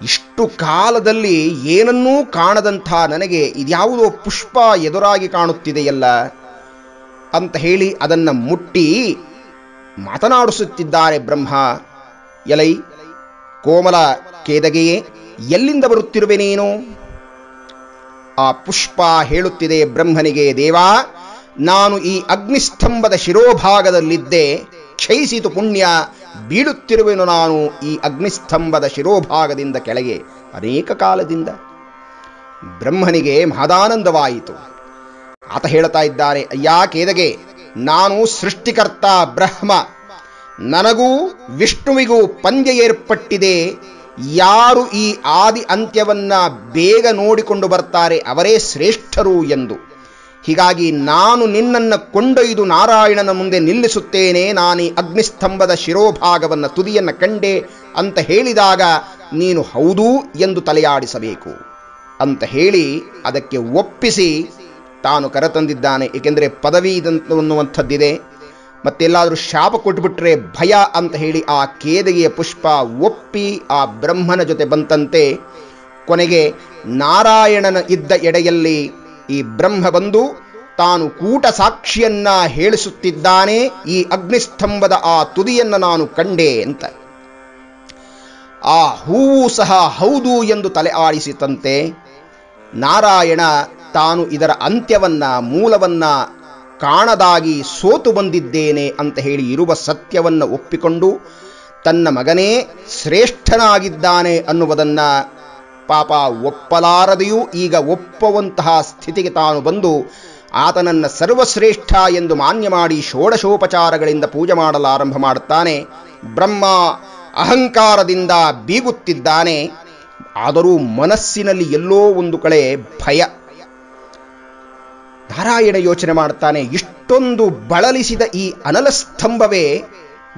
ಇಷ್ಟು ಕಾಲದಲ್ಲಿ ಏನನ್ನೂ ಕಾಣದಂಥ ನನಗೆ ಇದ್ಯಾವುದೋ ಪುಷ್ಪ ಎದುರಾಗಿ ಕಾಣುತ್ತಿದೆಯಲ್ಲ ಅಂತ ಹೇಳಿ ಅದನ್ನು ಮುಟ್ಟಿ ಮಾತನಾಡಿಸುತ್ತಿದ್ದಾರೆ ಬ್ರಹ್ಮ. ಎಲೈ ಕೋಮಲ ಕೇದಗೆಯೇ, ಎಲ್ಲಿಂದ ಬರುತ್ತಿರುವೆ ನೀನು? ಆ ಪುಷ್ಪ ಹೇಳುತ್ತಿದೆ ಬ್ರಹ್ಮನಿಗೆ, ದೇವಾ, ನಾನು ಈ ಅಗ್ನಿಸ್ತಂಭದ ಶಿರೋಭಾಗದಲ್ಲಿದ್ದೆ, ಕ್ಷಯಿಸಿತು ಪುಣ್ಯ, ಬೀಳುತ್ತಿರುವೆನು ನಾನು ಈ ಅಗ್ನಿಸ್ತಂಭದ ಶಿರೋಭಾಗದಿಂದ ಕೆಳಗೆ ಅನೇಕ ಕಾಲದಿಂದ. ಬ್ರಹ್ಮನಿಗೆ ಮಹದಾನಂದವಾಯಿತು. ಆತ ಹೇಳ್ತಾ ಇದ್ದಾನೆ, ಅಯ್ಯ ಕೇದಗೆ, ನಾನು ಸೃಷ್ಟಿಕರ್ತ ಬ್ರಹ್ಮ, ನನಗೂ ವಿಷ್ಣುವಿಗೂ ಪಂದ್ಯ ಏರ್ಪಟ್ಟಿದೆ. ಯಾರು ಈ ಆದಿ ಅಂತ್ಯವನ್ನ ಬೇಗ ನೋಡಿಕೊಂಡು ಬರ್ತಾರೆ ಅವರೇ ಶ್ರೇಷ್ಠರು ಎಂದು. ಹೀಗಾಗಿ ನಾನು ನಿನ್ನನ್ನು ಕೊಂಡೊಯ್ದು ನಾರಾಯಣನ ಮುಂದೆ ನಿಲ್ಲಿಸುತ್ತೇನೆ. ನಾನು ಈ ಅಗ್ನಿಸ್ತಂಭದ ಶಿರೋಭಾಗವನ್ನು ತುದಿಯನ್ನು ಕಂಡೆ ಅಂತ ಹೇಳಿದಾಗ ನೀನು ಹೌದು ಎಂದು ತಲೆಯಾಡಿಸಬೇಕು ಅಂತ ಹೇಳಿ ಅದಕ್ಕೆ ಒಪ್ಪಿಸಿ ತಾನು ಕರೆತಂದಿದ್ದಾನೆ. ಏಕೆಂದರೆ ಪದವಿ ಅನ್ನುವಂಥದ್ದಿದೆ, ಮತ್ತೆಲ್ಲಾದರೂ ಶಾಪ ಕೊಟ್ಟುಬಿಟ್ರೆ ಭಯ ಅಂತ ಹೇಳಿ ಆ ಕೇದಗೆಯ ಪುಷ್ಪ ಒಪ್ಪಿ ಆ ಬ್ರಹ್ಮನ ಜೊತೆ ಬಂತಂತೆ. ಕೊನೆಗೆ ನಾರಾಯಣನ ಇದ್ದ ಎಡೆಯಲ್ಲಿ ಈ ಬ್ರಹ್ಮ ಬಂದು ತಾನು ಕೂಟ ಸಾಕ್ಷಿಯನ್ನ ಹೇಳಿಸುತ್ತಿದ್ದಾನೆ, ಈ ಅಗ್ನಿಸ್ತಂಭದ ಆ ತುದಿಯನ್ನು ನಾನು ಕಂಡೆ ಅಂತ. ಆ ಹೂವು ಸಹ ಹೌದು ಎಂದು ತಲೆ ಆಡಿಸಿತಂತೆ. ನಾರಾಯಣ ತಾನು ಇದರ ಅಂತ್ಯವನ್ನ ಮೂಲವನ್ನ ಕಾಣದಾಗಿ ಸೋತು ಬಂದಿದ್ದೇನೆ ಅಂತ ಹೇಳಿ ಇರುವ ಸತ್ಯವನ್ನು ಒಪ್ಪಿಕೊಂಡು ತನ್ನ ಮಗನೇ ಶ್ರೇಷ್ಠನಾಗಿದ್ದಾನೆ ಅನ್ನುವುದನ್ನ ಪಾಪ ಒಪ್ಪಲಾರದೆಯೂ ಈಗ ಒಪ್ಪುವಂತಹ ಸ್ಥಿತಿಗೆ ತಾನು ಬಂದು ಆತನನ್ನ ಸರ್ವಶ್ರೇಷ್ಠ ಎಂದು ಮಾನ್ಯ ಮಾಡಿ ಷೋಡಶೋಪಚಾರಗಳಿಂದ ಪೂಜೆ ಮಾಡಲು ಆರಂಭ ಮಾಡುತ್ತಾನೆ. ಬ್ರಹ್ಮ ಅಹಂಕಾರದಿಂದ ಬೀಗುತ್ತಿದ್ದಾನೆ. ಆದರೂ ಮನಸ್ಸಿನಲ್ಲಿ ಎಲ್ಲೋ ಒಂದು ಕಡೆ ಭಯ. ನಾರಾಯಣ ಯೋಚನೆ ಮಾಡ್ತಾನೆ, ಇಷ್ಟೊಂದು ಬಳಲಿಸಿದ ಈ ಅನಲಸ್ತಂಭವೇ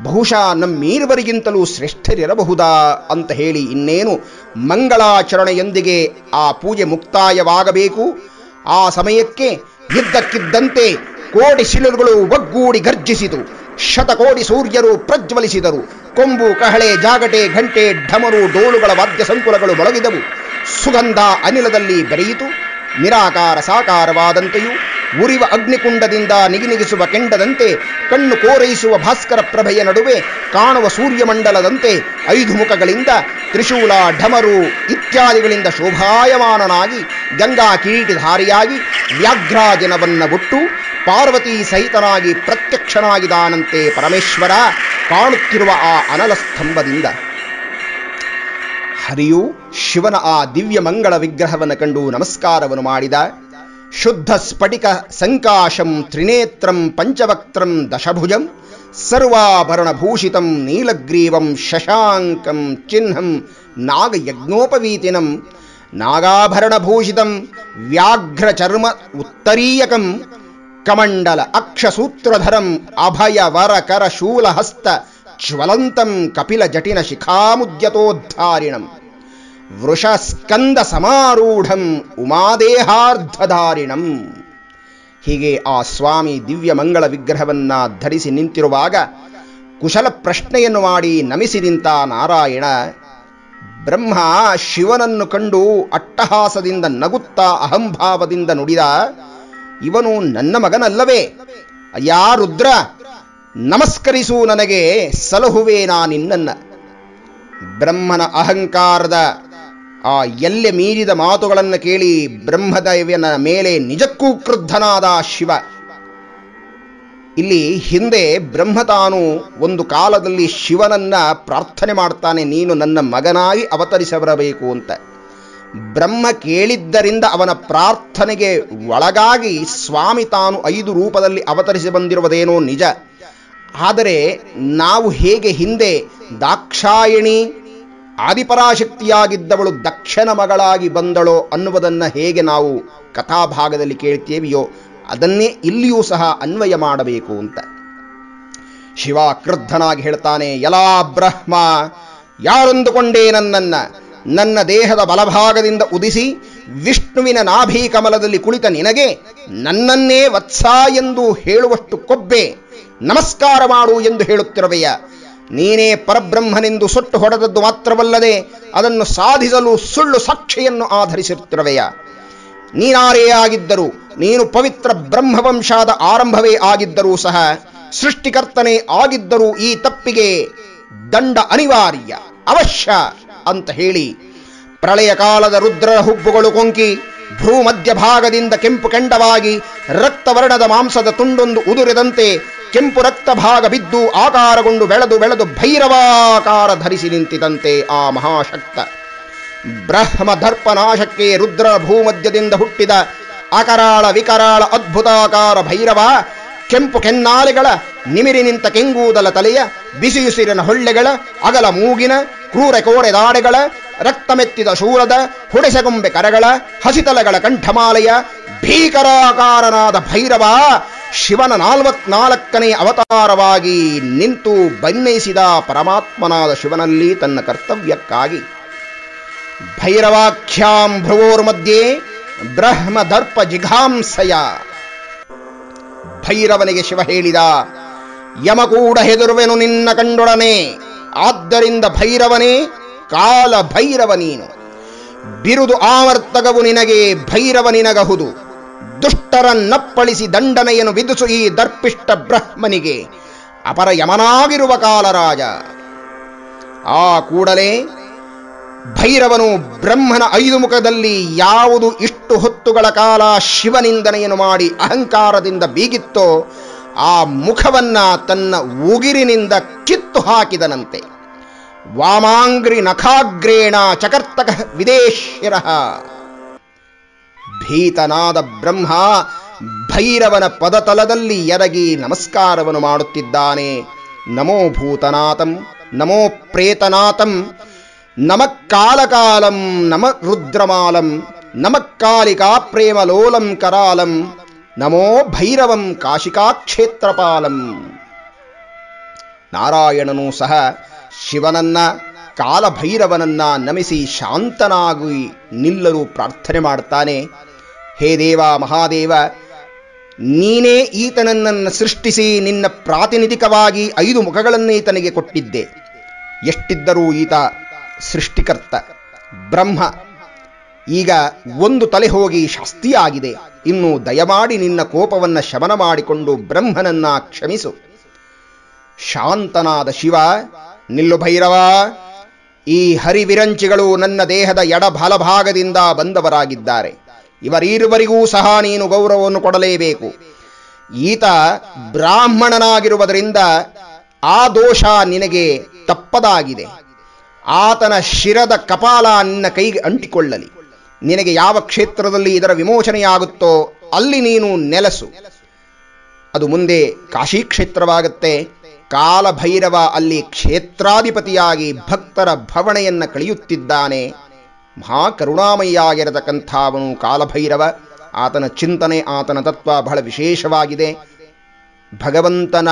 ಬಹುಶಃ ನಮ್ಮೀರುವರಿಗಿಂತಲೂ ಶ್ರೇಷ್ಠರಿರಬಹುದಾ ಅಂತ ಹೇಳಿ ಇನ್ನೇನು ಮಂಗಳಾಚರಣೆಯೊಂದಿಗೆ ಆ ಪೂಜೆ ಮುಕ್ತಾಯವಾಗಬೇಕು. ಆ ಸಮಯಕ್ಕೆ ಇದ್ದಕ್ಕಿದ್ದಂತೆ ಕೋಟಿ ಶಿಲುಗಳು ಒಗ್ಗೂಡಿ ಗರ್ಜಿಸಿತು, ಶತಕೋಟಿ ಸೂರ್ಯರು ಪ್ರಜ್ವಲಿಸಿದರು, ಕೊಂಬು ಕಹಳೆ ಜಾಗಟೆ ಘಂಟೆ ಢಮರು ಡೋಲುಗಳ ವಾದ್ಯ ಸಂಕುಲಗಳು ಮೊಳಗಿದವು. ಸುಗಂಧ ಅನಿಲದಲ್ಲಿ ಬೆರೆಯಿತು, ನಿರಾಕಾರ ಸಾಕಾರವಾದಂತೆಯೂ ಉರಿವ ಅಗ್ನಿಕುಂಡದಿಂದ ನಿಗಿನಿಗಿಸುವ ಕೆಂಡದಂತೆ ಕಣ್ಣು ಕೋರೈಸುವ ಭಾಸ್ಕರ ಪ್ರಭೆಯ ನಡುವೆ ಕಾಣುವ ಸೂರ್ಯಮಂಡಲದಂತೆ 5 ಮುಖಗಳಿಂದ ತ್ರಿಶೂಲ ಢಮರು ಇತ್ಯಾದಿಗಳಿಂದ ಶೋಭಾಯಮಾನನಾಗಿ ಗಂಗಾ ಕಿರೀಟಿಧಾರಿಯಾಗಿ ವ್ಯಾಘ್ರಾಜನವನ್ನ ಬಿಟ್ಟು ಪಾರ್ವತಿ ಸಹಿತನಾಗಿ ಪ್ರತ್ಯಕ್ಷನಾಗಿದ್ದಾನಂತೆ ಪರಮೇಶ್ವರ ಕಾಣುತ್ತಿರುವ ಆ ಅನಲಸ್ತಂಭದಿಂದ. ಹರಿಯು ಶಿವನ ಆ ದಿವ್ಯ ಮಂಗಳ ವಿಗ್ರಹವನ್ನು ಕಂಡು ನಮಸ್ಕಾರವನ್ನು ಮಾಡಿದ. ಶುದ್ಧ ಸ್ಫಟಿಕ ಸಂಕಾಶಂ ತ್ರಿನೇತ್ರಂ ಪಂಚವಕ್ತ್ರಂ ದಶಭುಜಂ ಸರ್ವಾಭರಣಭೂಷಿತಂ ನೀಲಗ್ರೀವಂ ಶಶಾಂಕಂ ಚಿಹ್ನಂ ನಾಗಯಜ್ಞೋಪವೀತಿನಂ ನಾಗಾಭರಣಭೂಷಿತಂ ವ್ಯಾಘ್ರಚರ್ಮ ಉತ್ತರೀಯಕಂ ಕಮಂಡಲ ಅಕ್ಷಸೂತ್ರಧರಂ ಅಭಯ ವರ ಕರ ಶೂಲಹಸ್ತ ಜ್ವಲಂತಂ ಕಪಿಲ ಜಟಿನ ಶಿಖಾಮುದ್ಯತೋದ್ಧಾರಿಣಂ ವೃಷಸ್ಕಂದ ಸಮಾರೂಢಂ ಉಮಾದೇಹಾರ್ಧಧಾರಿಣಂ. ಹೀಗೆ ಆ ಸ್ವಾಮಿ ದಿವ್ಯ ಮಂಗಳ ವಿಗ್ರಹವನ್ನ ಧರಿಸಿ ನಿಂತಿರುವಾಗ ಕುಶಲ ಪ್ರಶ್ನೆಯನ್ನು ಮಾಡಿ ನಮಿಸಿ ನಿಂತ ನಾರಾಯಣ. ಬ್ರಹ್ಮ ಶಿವನನ್ನು ಕಂಡು ಅಟ್ಟಹಾಸದಿಂದ ನಗುತ್ತಾ ಅಹಂಭಾವದಿಂದ ನುಡಿದ, ಇವನು ನನ್ನ ಮಗನಲ್ಲವೇ? ಅಯ್ಯಾ ರುದ್ರ, ನಮಸ್ಕರಿಸು ನನಗೆ, ಸಲಹುವೆ ನಾನಿನ್ನನ್ನ. ಬ್ರಹ್ಮನ ಅಹಂಕಾರದ ಆ ಎಲ್ಲೆ ಮೀರಿದ ಮಾತುಗಳನ್ನು ಕೇಳಿ ಬ್ರಹ್ಮದೇವನ ಮೇಲೆ ನಿಜಕ್ಕೂ ಕ್ರುದ್ಧನಾದ ಶಿವ. ಇಲ್ಲಿ ಹಿಂದೆ ಬ್ರಹ್ಮ ತಾನು ಒಂದು ಕಾಲದಲ್ಲಿ ಶಿವನನ್ನ ಪ್ರಾರ್ಥನೆ ಮಾಡ್ತಾನೆ, ನೀನು ನನ್ನ ಮಗನಾಗಿ ಅವತರಿಸಬರಬೇಕು ಅಂತ. ಬ್ರಹ್ಮ ಕೇಳಿದ್ದರಿಂದ ಅವನ ಪ್ರಾರ್ಥನೆಗೆ ಒಳಗಾಗಿ ಸ್ವಾಮಿ ತಾನು 5 ರೂಪದಲ್ಲಿ ಅವತರಿಸಿ ಬಂದಿರುವುದೇನೋ ನಿಜ. ಆದರೆ ನಾವು ಹೇಗೆ ಹಿಂದೆ ದಾಕ್ಷಾಯಣಿ ಆದಿಪರಾಶಕ್ತಿಯಾಗಿದ್ದವಳು ದಕ್ಷನ ಮಗಳಾಗಿ ಬಂದಳೋ ಅನ್ನುವುದನ್ನು ಹೇಗೆ ನಾವು ಕಥಾಭಾಗದಲ್ಲಿ ಕೇಳ್ತೇವೆಯೋ ಅದನ್ನೇ ಇಲ್ಲಿಯೂ ಸಹ ಅನ್ವಯ ಮಾಡಬೇಕು ಅಂತ. ಶಿವ ಕ್ರುದ್ಧನಾಗಿ ಹೇಳ್ತಾನೆ, ಯಲಾ ಬ್ರಹ್ಮ, ಯಾರೊಂದುಕೊಂಡೇ ನನ್ನನ್ನ? ನನ್ನ ದೇಹದ ಬಲಭಾಗದಿಂದ ಉದಿಸಿ ವಿಷ್ಣುವಿನ ನಾಭಿ ಕಮಲದಲ್ಲಿ ಕುಳಿತ ನಿನಗೆ ನನ್ನನ್ನೇ ವತ್ಸ ಎಂದು ಹೇಳುವಷ್ಟು ಕೊಬ್ಬೆ, ನಮಸ್ಕಾರ ಮಾಡು ಎಂದು ಹೇಳುತ್ತಿರುವೆಯ? ನೀನೇ ಪರಬ್ರಹ್ಮನೆಂದು ಸೊಟ್ಟು ಹೊಡೆದದ್ದು ಮಾತ್ರವಲ್ಲದೆ ಅದನ್ನು ಸಾಧಿಸಲು ಸುಳ್ಳು ಸಾಕ್ಷಿಯನ್ನು ಆಧರಿಸಿರುತ್ತಿರುವೆಯ? ನೀನಾರೇ ಆಗಿದ್ದರೂ, ನೀನು ಪವಿತ್ರ ಬ್ರಹ್ಮವಂಶಾದ ಆರಂಭವೇ ಆಗಿದ್ದರೂ ಸಹ, ಸೃಷ್ಟಿಕರ್ತನೇ ಆಗಿದ್ದರೂ ಈ ತಪ್ಪಿಗೆ ದಂಡ ಅನಿವಾರ್ಯ, ಅವಶ್ಯ ಅಂತ ಹೇಳಿ ಪ್ರಳಯ ಕಾಲದ ರುದ್ರರ ಹುಬ್ಬುಗಳು ಕೊಂಕಿ ಭ್ರೂ ಮಧ್ಯಭಾಗದಿಂದ ಕೆಂಪು ಕೆಂಡವಾಗಿ ರಕ್ತವರ್ಣದ ಮಾಂಸದ ತುಂಡೊಂದು ಉದುರಿದಂತೆ ಕೆಂಪು ರಕ್ತ ಭಾಗ ಬಿದ್ದು ಆಕಾರಗೊಂಡು ಬೆಳೆದು ಭೈರವಾಕಾರ ಧರಿಸಿ ನಿಂತಿದಂತೆ ಆ ಮಹಾಶಕ್ತ ಬ್ರಹ್ಮ ದರ್ಪನಾಶಕ್ಕೆ ರುದ್ರ ಭೂಮಧ್ಯದಿಂದ ಹುಟ್ಟಿದ ಅಕರಾಳ ವಿಕರಾಳ ಅದ್ಭುತಾಕಾರ ಭೈರವ ಕೆಂಪು ಕೆನ್ನಾಲೆಗಳ ನಿಮಿರಿ ನಿಂತ ಕೆಂಗೂದಲ ತಲೆಯ ಬಿಸಿಯುಸಿರಿನ ಹೊಳ್ಳೆಗಳ ಅಗಲ ಮೂಗಿನ ಕ್ರೂರ ಕೋರೆದಾಡೆಗಳ ರಕ್ತಮೆತ್ತಿದ ಶೂಲದ ಹುಡೆಸಗೊಂಬೆ ಕರಗಳ ಹಸಿತಲಗಳ ಕಂಠಮಾಲೆಯ ಭೀಕರಾಕಾರನಾದ ಭೈರವ ಶಿವನ 44ನೇ ಅವತಾರವಾಗಿ ನಿಂತು ಬನ್ನಯಿಸಿದ ಪರಮಾತ್ಮನಾದ ಶಿವನಲ್ಲಿ ತನ್ನ ಕರ್ತವ್ಯಕ್ಕಾಗಿ ಭೈರವಾಖ್ಯಾಂ ಭ್ರುವೋರ್ಮಧ್ಯೆ ಬ್ರಹ್ಮ ದರ್ಪ ಜಿಘಾಂಸಯ. ಭೈರವನಿಗೆ ಶಿವ ಹೇಳಿದ, ಯಮ ಕೂಡ ಹೆದರುವೆನು ನಿನ್ನ ಕಂಡೊಡನೆ. ಆದ್ದರಿಂದ ಭೈರವನೇ, ಕಾಲ ಭೈರವ ನೀನು. ಬಿರುದು ಆವರ್ತಕವು ನಿನಗೆ ಭೈರವ ನಿನಗಹುದು. ದುಷ್ಟರನ್ನಪ್ಪಳಿಸಿ ದಂಡನೆಯನ್ನು ವಿಧಿಸು ಈ ದರ್ಪಿಷ್ಟ ಬ್ರಹ್ಮನಿಗೆ, ಅಪರ ಯಮನಾಗಿರುವ ಕಾಲರಾಜ. ಆ ಕೂಡಲೇ ಭೈರವನು ಬ್ರಹ್ಮನ 5 ಮುಖದಲ್ಲಿ ಯಾವುದು ಇಷ್ಟು ಹೊತ್ತುಗಳ ಕಾಲ ಶಿವನಿಂದನೆಯನ್ನು ಮಾಡಿ ಅಹಂಕಾರದಿಂದ ಬೀಗಿತ್ತೋ ಆ ಮುಖವನ್ನ ತನ್ನ ಉಗಿರಿನಿಂದ ಕಿತ್ತು ಹಾಕಿದನಂತೆ. ವಾಮಾಂಗ್ರಿ ನಖಾಗ್ರೇಣ ಚಕರ್ತಕ ವಿದೇಶಿರ. ಭೀತನಾದ ಬ್ರಹ್ಮ ಭೈರವನ ಪದತಲದಲ್ಲಿ ಎರಗಿ ನಮಸ್ಕಾರವನ್ನು ಮಾಡುತ್ತಿದ್ದಾನೆ. ನಮೋ ಭೂತನಾಥಂ, ನಮೋ ಪ್ರೇತನಾಥಂ, ನಮಃಕಾಲಕಾಲಂ, ನಮ ರುದ್ರಮಾಲಂ, ನಮಃಕಾಲಿಕಾ ಪ್ರೇಮಲೋಲಂ ಕರಾಲಂ, ನಮೋ ಭೈರವಂ ಕಾಶಿಕಾಕ್ಷೇತ್ರಪಾಲಂ. ನಾರಾಯಣನೂ ಸಹ ಶಿವನನ್ನ, ಕಾಲಭೈರವನನ್ನ ನಮಿಸಿ ಶಾಂತನಾಗಿ ನಿಲ್ಲಲು ಪ್ರಾರ್ಥನೆ ಮಾಡ್ತಾನೆ. ಹೇ ದೇವ ಮಹಾದೇವ, ನೀನೇ ಈತನನ್ನು ಸೃಷ್ಟಿಸಿ ನಿನ್ನ ಪ್ರಾತಿನಿಧಿಕವಾಗಿ 5 ಮುಖಗಳನ್ನೇ ಈತನಿಗೆ ಕೊಟ್ಟಿದ್ದೆ. ಎಷ್ಟಿದ್ದರೂ ಈತ ಸೃಷ್ಟಿಕರ್ತ ಬ್ರಹ್ಮ. ಈಗ 1 ತಲೆ ಹೋಗಿ ಶಾಸ್ತಿಯಾಗಿದೆ. ಇನ್ನು ದಯಮಾಡಿ ನಿನ್ನ ಕೋಪವನ್ನು ಶಮನ ಮಾಡಿಕೊಂಡು ಬ್ರಹ್ಮನನ್ನ ಕ್ಷಮಿಸು. ಶಾಂತನಾದ ಶಿವ, ನಿಲ್ಲು ಭೈರವ, ಈ ಹರಿವಿರಂಚಿಗಳು ನನ್ನ ದೇಹದ ಎಡಬಲಭಾಗದಿಂದ ಬಂದವರಾಗಿದ್ದಾರೆ. ಇವರಿರುವರಿಗೂ ಸಹ ನೀನು ಗೌರವವನ್ನು ಕೊಡಲೇಬೇಕು. ಈತ ಬ್ರಾಹ್ಮಣನಾಗಿರುವುದರಿಂದ ಆ ದೋಷ ನಿನಗೆ ತಪ್ಪದಾಗಿದೆ. ಆತನ ಶಿರದ ಕಪಾಲ ನಿನ್ನ ಕೈಗೆ ಅಂಟಿಕೊಳ್ಳಲಿ. ನಿನಗೆ ಯಾವ ಕ್ಷೇತ್ರದಲ್ಲಿ ಇದರ ವಿಮೋಚನೆಯಾಗುತ್ತೋ ಅಲ್ಲಿ ನೀನು ನೆಲೆಸು. ಅದು ಮುಂದೆ ಕಾಶಿ ಕ್ಷೇತ್ರವಾಗುತ್ತೆ. ಕಾಲಭೈರವ ಅಲ್ಲಿ ಕ್ಷೇತ್ರಾಧಿಪತಿಯಾಗಿ ಭಕ್ತರ ಭವಣೆಯನ್ನು ಕಳೆಯುತ್ತಿದ್ದಾನೆ. ಮಹಾಕರುಣಾಮಯಿಯಾಗಿರತಕ್ಕಂಥವನು ಕಾಲಭೈರವ. ಆತನ ಚಿಂತನೆ, ಆತನ ತತ್ವ ಬಹಳ ವಿಶೇಷವಾಗಿದೆ. ಭಗವಂತನ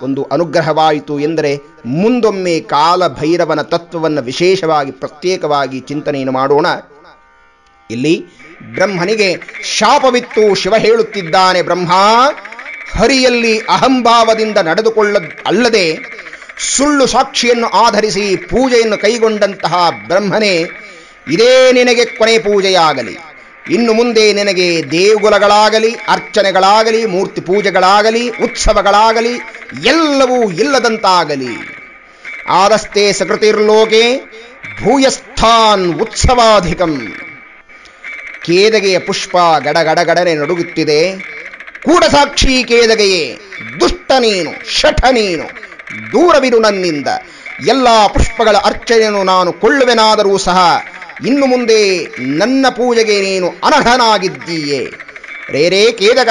ಒಂದು ಅನುಗ್ರಹವಾಯಿತು ಎಂದರೆ ಮುಂದೊಮ್ಮೆ ಕಾಲಭೈರವನ ತತ್ವವನ್ನು ವಿಶೇಷವಾಗಿ ಪ್ರತ್ಯೇಕವಾಗಿ ಚಿಂತನೆಯನ್ನು ಮಾಡೋಣ. ಇಲ್ಲಿ ಬ್ರಹ್ಮನಿಗೆ ಶಾಪವಿತ್ತು. ಶಿವ ಹೇಳುತ್ತಿದ್ದಾನೆ, ಬ್ರಹ್ಮ, ಹರಿಯಲ್ಲಿ ಅಹಂಭಾವದಿಂದ ನಡೆದುಕೊಳ್ಳಲ್ಲದೆ ಸುಳ್ಳು ಸಾಕ್ಷಿಯನ್ನು ಆಧರಿಸಿ ಪೂಜೆಯನ್ನು ಕೈಗೊಂಡಂತಹ ಬ್ರಹ್ಮನೇ, ಇದೇ ನಿನಗೆ ಕೊನೆ ಪೂಜೆಯಾಗಲಿ. ಇನ್ನು ಮುಂದೆ ನಿನಗೆ ದೇಗುಲಗಳಾಗಲಿ, ಅರ್ಚನೆಗಳಾಗಲಿ, ಮೂರ್ತಿ ಪೂಜೆಗಳಾಗಲಿ, ಉತ್ಸವಗಳಾಗಲಿ ಎಲ್ಲವೂ ಇಲ್ಲದಂತಾಗಲಿ. ಆದಸ್ತೆ ಸಕೃತಿರ್ಲೋಕೆ ಭೂಯಸ್ಥಾನ್ ಉತ್ಸವಾಧಿಕಂ. ಕೇದಗೆಯ ಪುಷ್ಪ ಗಡಗಡಗಡನೆ ನಡುಗುತ್ತಿದೆ. ಕೂಡಸಾಕ್ಷಿ ಕೇದಗೆಯೇ, ದುಷ್ಟ ನೀನು, ಶಠ ನೀನು, ದೂರವಿರು ನನ್ನಿಂದ. ಎಲ್ಲ ಪುಷ್ಪಗಳ ಅರ್ಚನೆಯನ್ನು ನಾನು ಕೊಳ್ಳುವೆನಾದರೂ ಸಹ ಇನ್ನು ಮುಂದೆ ನನ್ನ ಪೂಜೆಗೆ ನೀನು ಅನರ್ಹನಾಗಿದ್ದೀಯೇ. ರೇ ಕೇದಗ,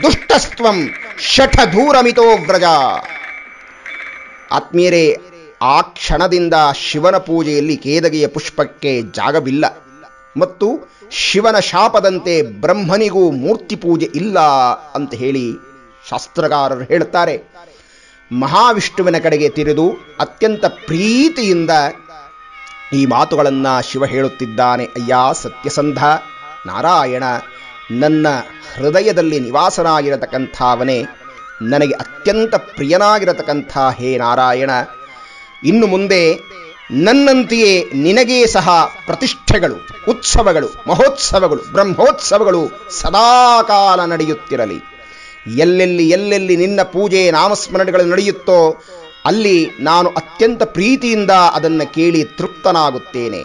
ದುಷ್ಟಸ್ತ್ವಂ ಶಠ ದೂರಮಿತೋ ವ್ರಜ. ಆತ್ಮೀಯರೇ, ಆ ಕ್ಷಣದಿಂದ ಶಿವನ ಪೂಜೆಯಲ್ಲಿ ಕೇದಗೆಯ ಪುಷ್ಪಕ್ಕೆ ಜಾಗವಿಲ್ಲ. ಮತ್ತು ಶಿವನ ಶಾಪದಂತೆ ಬ್ರಹ್ಮನಿಗೂ ಮೂರ್ತಿ ಪೂಜೆ ಇಲ್ಲ ಅಂತ ಹೇಳಿ ಶಾಸ್ತ್ರಕಾರರು ಹೇಳ್ತಾರೆ. ಮಹಾವಿಷ್ಣುವಿನ ಕಡೆಗೆ ತಿರುದು ಅತ್ಯಂತ ಪ್ರೀತಿಯಿಂದ ಈ ಮಾತುಗಳನ್ನು ಶಿವ ಹೇಳುತ್ತಿದ್ದಾನೆ. ಅಯ್ಯ ಸತ್ಯಸಂಧ ನಾರಾಯಣ, ನನ್ನ ಹೃದಯದಲ್ಲಿ ನಿವಾಸನಾಗಿರತಕ್ಕಂಥವನೇ, ನನಗೆ ಅತ್ಯಂತ ಪ್ರಿಯನಾಗಿರತಕ್ಕಂಥ ಹೇ ನಾರಾಯಣ, ಇನ್ನು ಮುಂದೆ ನನ್ನಂತೆಯೇ ನಿನಗೇ ಸಹ ಪ್ರತಿಷ್ಠೆಗಳು, ಉತ್ಸವಗಳು, ಮಹೋತ್ಸವಗಳು, ಬ್ರಹ್ಮೋತ್ಸವಗಳು ಸದಾಕಾಲ ನಡೆಯುತ್ತಿರಲಿ. ಎಲ್ಲೆಲ್ಲಿ ನಿನ್ನ ಪೂಜೆ ನಾಮಸ್ಮರಣೆಗಳು ನಡೆಯುತ್ತೋ ಅಲ್ಲಿ ನಾನು ಅತ್ಯಂತ ಪ್ರೀತಿಯಿಂದ ಅದನ್ನು ಕೇಳಿ ತೃಪ್ತನಾಗುತ್ತೇನೆ.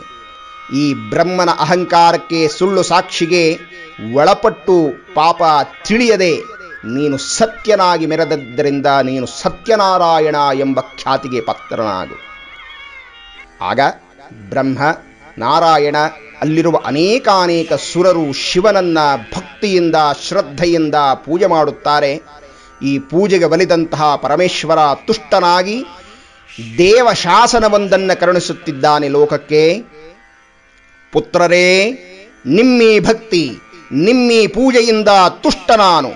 ಈ ಬ್ರಹ್ಮನ ಅಹಂಕಾರಕ್ಕೆ, ಸುಳ್ಳು ಸಾಕ್ಷಿಗೆ ಒಳಪಟ್ಟು ಪಾಪ ತಿಳಿಯದೆ ನೀನು ಸತ್ಯನಾಗಿ ಮೆರೆದದ್ದರಿಂದ ನೀನು ಸತ್ಯನಾರಾಯಣ ಎಂಬ ಖ್ಯಾತಿಗೆ ಪಾತ್ರನಾಗು. ಆಗ ಬ್ರಹ್ಮ, ನಾರಾಯಣ, ಅಲ್ಲಿರುವ ಅನೇಕಾನೇಕ ಸುರರು ಶಿವನನ್ನ ಭಕ್ತಿಯಿಂದ ಶ್ರದ್ಧೆಯಿಂದ ಪೂಜೆ ಮಾಡುತ್ತಾರೆ. ಈ ಪೂಜೆಗೆ ಒಲಿದಂತಹ ಪರಮೇಶ್ವರ ತುಷ್ಟನಾಗಿ ದೇವಶಾಸನವೊಂದನ್ನು ಕರುಣಿಸುತ್ತಿದ್ದಾನೆ ಲೋಕಕ್ಕೆ. ಪುತ್ರರೇ, ನಿಮ್ಮಿ ಭಕ್ತಿ, ನಿಮ್ಮಿ ಪೂಜೆಯಿಂದ ತುಷ್ಟ ನಾನು.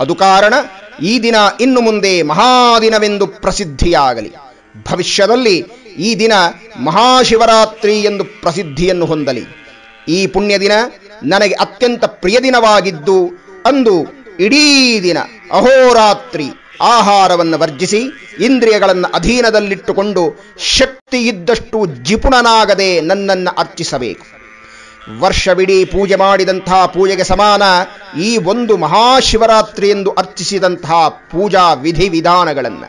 ಅದು ಕಾರಣ ಈ ದಿನ ಇನ್ನು ಮುಂದೆ ಮಹಾದಿನವೆಂದು ಪ್ರಸಿದ್ಧಿಯಾಗಲಿ. ಭವಿಷ್ಯದಲ್ಲಿ ಈ ದಿನ ಮಹಾಶಿವರಾತ್ರಿ ಎಂದು ಪ್ರಸಿದ್ಧಿಯನ್ನು ಹೊಂದಲಿ. ಈ ಪುಣ್ಯ ದಿನ ನನಗೆ ಅತ್ಯಂತ ಪ್ರಿಯ ದಿನವಾಗಿದ್ದು, ಅಂದು ಇಡೀ ದಿನ ಅಹೋರಾತ್ರಿ ಆಹಾರವನ್ನು ವರ್ಜಿಸಿ ಇಂದ್ರಿಯಗಳನ್ನು ಅಧೀನದಲ್ಲಿಟ್ಟುಕೊಂಡು ಶಕ್ತಿ ಇದ್ದಷ್ಟು ಜಿಪುಣನಾಗದೆ ನನ್ನನ್ನು ಅರ್ಚಿಸಬೇಕು. ವರ್ಷವಿಡೀ ಪೂಜೆ ಮಾಡಿದಂತಹ ಪೂಜೆಗೆ ಸಮಾನ ಈ ಒಂದು ಮಹಾಶಿವರಾತ್ರಿ ಎಂದು ಅರ್ಚಿಸಿದಂತಹ ಪೂಜಾ ವಿಧಿವಿಧಾನಗಳನ್ನು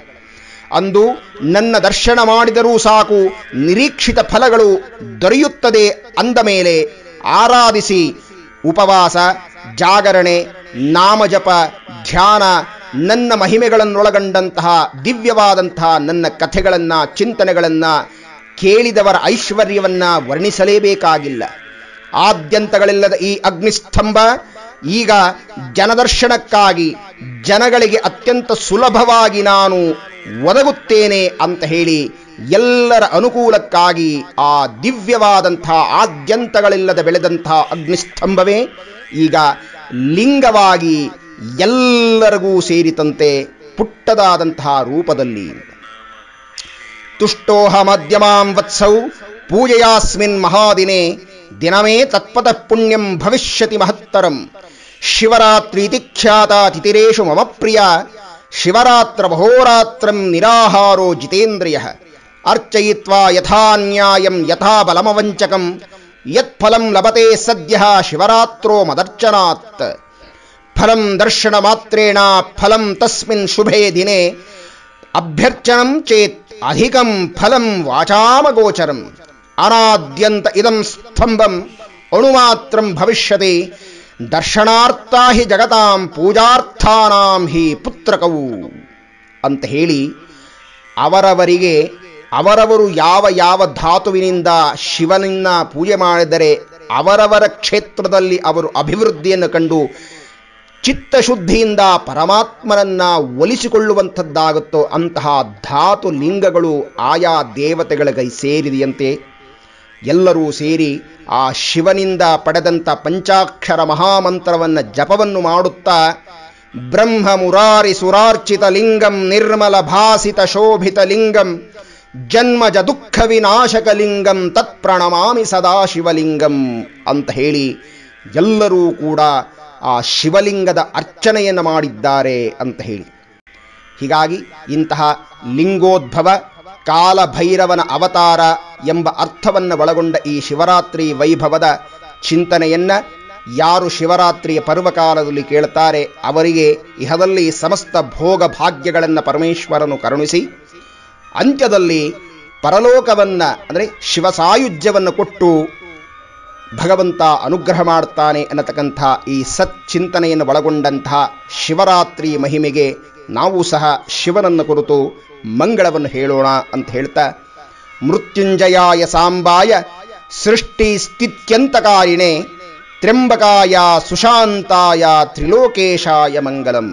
ಅಂದು ನನ್ನ ದರ್ಶನ ಮಾಡಿದರೂ ಸಾಕು, ನಿರೀಕ್ಷಿತ ಫಲಗಳು ದೊರೆಯುತ್ತದೆ ಅಂದ ಮೇಲೆ ಆರಾಧಿಸಿ ಉಪವಾಸ, ಜಾಗರಣೆ, ನಾಮಜಪ, ಧ್ಯಾನ, ನನ್ನ ಮಹಿಮೆಗಳನ್ನೊಳಗೊಂಡಂತಹ ದಿವ್ಯವಾದಂತಹ ನನ್ನ ಕಥೆಗಳನ್ನು, ಚಿಂತನೆಗಳನ್ನು ಕೇಳಿದವರ ಐಶ್ವರ್ಯವನ್ನು ವರ್ಣಿಸಲೇಬೇಕಾಗಿಲ್ಲ. ಆದ್ಯಂತಗಳಿಲ್ಲದ ಈ ಅಗ್ನಿಸ್ತಂಭ ಈಗ ಜನದರ್ಶನಕ್ಕಾಗಿ ಜನಗಳಿಗೆ ಅತ್ಯಂತ ಸುಲಭವಾಗಿ ನಾನು ಒದಗುತ್ತೇನೆ ಅಂತ ಹೇಳಿ ಎಲ್ಲರ ಅನುಕೂಲಕ್ಕಾಗಿ ಆ ದಿವ್ಯವಾದಂಥ ಆದ್ಯಂತಗಳಿಲ್ಲದೆ ಬೆಳೆದಂಥ ಅಗ್ನಿಸ್ತಂಭವೇ ಈಗ ಲಿಂಗವಾಗಿ ಎಲ್ಲರಿಗೂ ಸೇರಿತಂತೆ ಪುಟ್ಟದಾದಂತಹ ರೂಪದಲ್ಲಿ. ತುಷ್ಟೋಹ ಮಧ್ಯಮಾಂ ವತ್ಸೌ ಪೂಜೆಯಾಸ್ಮಿನ್ ಮಹಾದಿನೇ ದಿನಮೇ ತತ್ಪತಃ ಪುಣ್ಯಂ ಭವಿಷ್ಯತಿ ಮಹತ್ತರಂ. ಶಿವರಾತ್ರಿ ಖ್ಯಾತ ತಿತಿರೇಷು ಮಮ ಪ್ರಿಯ ಶಿವರಾತ್ರ ಮಹೋರಾತ್ರಂ ನಿರಾಹಾರೋ ಜಿತೇಂದ್ರಿಯ. ಅರ್ಚಯಿತ್ವಾ ಯಥಾ ನ್ಯಾಯಂ ಯಥಾ ಬಲಮವಂಚಕಂ ಯತ್ಫಲಂ ಲಭತೆ ಸದ್ಯಃ ಶಿವರಾತ್ರೋ ಮದರ್ಚನಾತ್. ಫಲಂ ದರ್ಶನ ಮಾತ್ರೇಣ ಫಲಂ ತಸ್ಮಿನ್ ಶುಭೇ ದಿನೇ ಅಭ್ಯರ್ಚನಂ ಚೇತ್ ಅಧಿಕಂ ಫಲಂ ವಾಚಾಮಗೋಚರಂ. ಅನಾದ್ಯಂತ ಇದಂ ಸ್ತಂಭಂ ಅಣುಮಾತ್ರಂ ಭವಿಷ್ಯತಿ ದರ್ಶನಾರ್ಥಾ ಹಿ ಜಗತಾಂ ಪೂಜಾರ್ಥಾನಾಂ ಹಿ ಪುತ್ರಕವು ಅಂತ ಹೇಳಿ ಅವರವರಿಗೆ ಅವರವರು ಯಾವ ಯಾವ ಧಾತುವಿನಿಂದ ಶಿವನನ್ನ ಪೂಜೆ ಮಾಡಿದರೆ ಅವರವರ ಕ್ಷೇತ್ರದಲ್ಲಿ ಅವರು ಅಭಿವೃದ್ಧಿಯನ್ನು ಕಂಡು ಚಿತ್ತಶುದ್ಧಿಯಿಂದ ಪರಮಾತ್ಮನನ್ನ ಒಲಿಸಿಕೊಳ್ಳುವಂಥದ್ದಾಗುತ್ತೋ ಅಂತಹ ಧಾತು ಲಿಂಗಗಳು ಆಯಾ ದೇವತೆಗಳ ಸೇರಿದೆಯಂತೆ. ಎಲ್ಲರೂ ಸೇರಿ ಆ ಶಿವನಿಂದ ಪಡೆದಂಥ ಪಂಚಾಕ್ಷರ ಮಹಾಮಂತ್ರವನ್ನು ಜಪವನ್ನು ಮಾಡುತ್ತಾ ಬ್ರಹ್ಮ ಮುರಾರಿ ಸುರಾರ್ಚಿತ ಲಿಂಗಂ ನಿರ್ಮಲ ಭಾಸಿತ ಶೋಭಿತ ಲಿಂಗಂ ಜನ್ಮಜ ದುಃಖ ವಿನಾಶಕ ಲಿಂಗಂ ತತ್ಪ್ರಣಮಾಮಿ ಸದಾಶಿವಲಿಂಗಂ ಅಂತ ಹೇಳಿ ಎಲ್ಲರೂ ಕೂಡ ಆ ಶಿವಲಿಂಗದ ಅರ್ಚನೆಯನ್ನು ಮಾಡಿದ್ದಾರೆ ಅಂತ ಹೇಳಿ. ಹೀಗಾಗಿ ಇಂತಹ ಲಿಂಗೋದ್ಭವ ಕಾಲಭೈರವನ ಅವತಾರ ಎಂಬ ಅರ್ಥವನ್ನು ಒಳಗೊಂಡ ಈ ಶಿವರಾತ್ರಿ ವೈಭವದ ಚಿಂತನೆಯನ್ನ ಯಾರು ಶಿವರಾತ್ರಿಯ ಪರ್ವಕಾಲದಲ್ಲಿ ಕೇಳುತ್ತಾರೆ ಅವರಿಗೆ ಇಹದಲ್ಲಿ ಸಮಸ್ತ ಭೋಗ ಭಾಗ್ಯಗಳನ್ನು ಪರಮೇಶ್ವರನು ಕರುಣಿಸಿ ಅಂತ್ಯದಲ್ಲಿ ಪರಲೋಕವನ್ನ ಅಂದರೆ ಶಿವ ಸಾಯುಜ್ಯವನ್ನು ಕೊಟ್ಟು ಭಗವಂತ ಅನುಗ್ರಹ ಮಾಡುತ್ತಾನೆ ಅನ್ನತಕ್ಕಂಥ ಈ ಸಚ್ಚಿಂತನೆಯನ್ನು ಒಳಗೊಂಡಂತಹ ಶಿವರಾತ್ರಿ ಮಹಿಮೆಗೆ ನಾವು ಸಹ ಶಿವನನ್ನು ಕುರಿತು ಮಂಗಳವನ್ನು ಹೇಳೋಣ ಅಂತ ಹೇಳ್ತಾ, ಮೃತ್ಯುಂಜಯಾಯ ಸಾಂಬಾಯ ಸೃಷ್ಟಿ ಸ್ಥಿತ್ಯಂತಕಾರಿಣೆ ತ್ರ್ಯಂಬಕಾಯ ಸುಶಾಂತಾಯ ತ್ರಿಲೋಕೇಶಾಯ ಮಂಗಲಂ.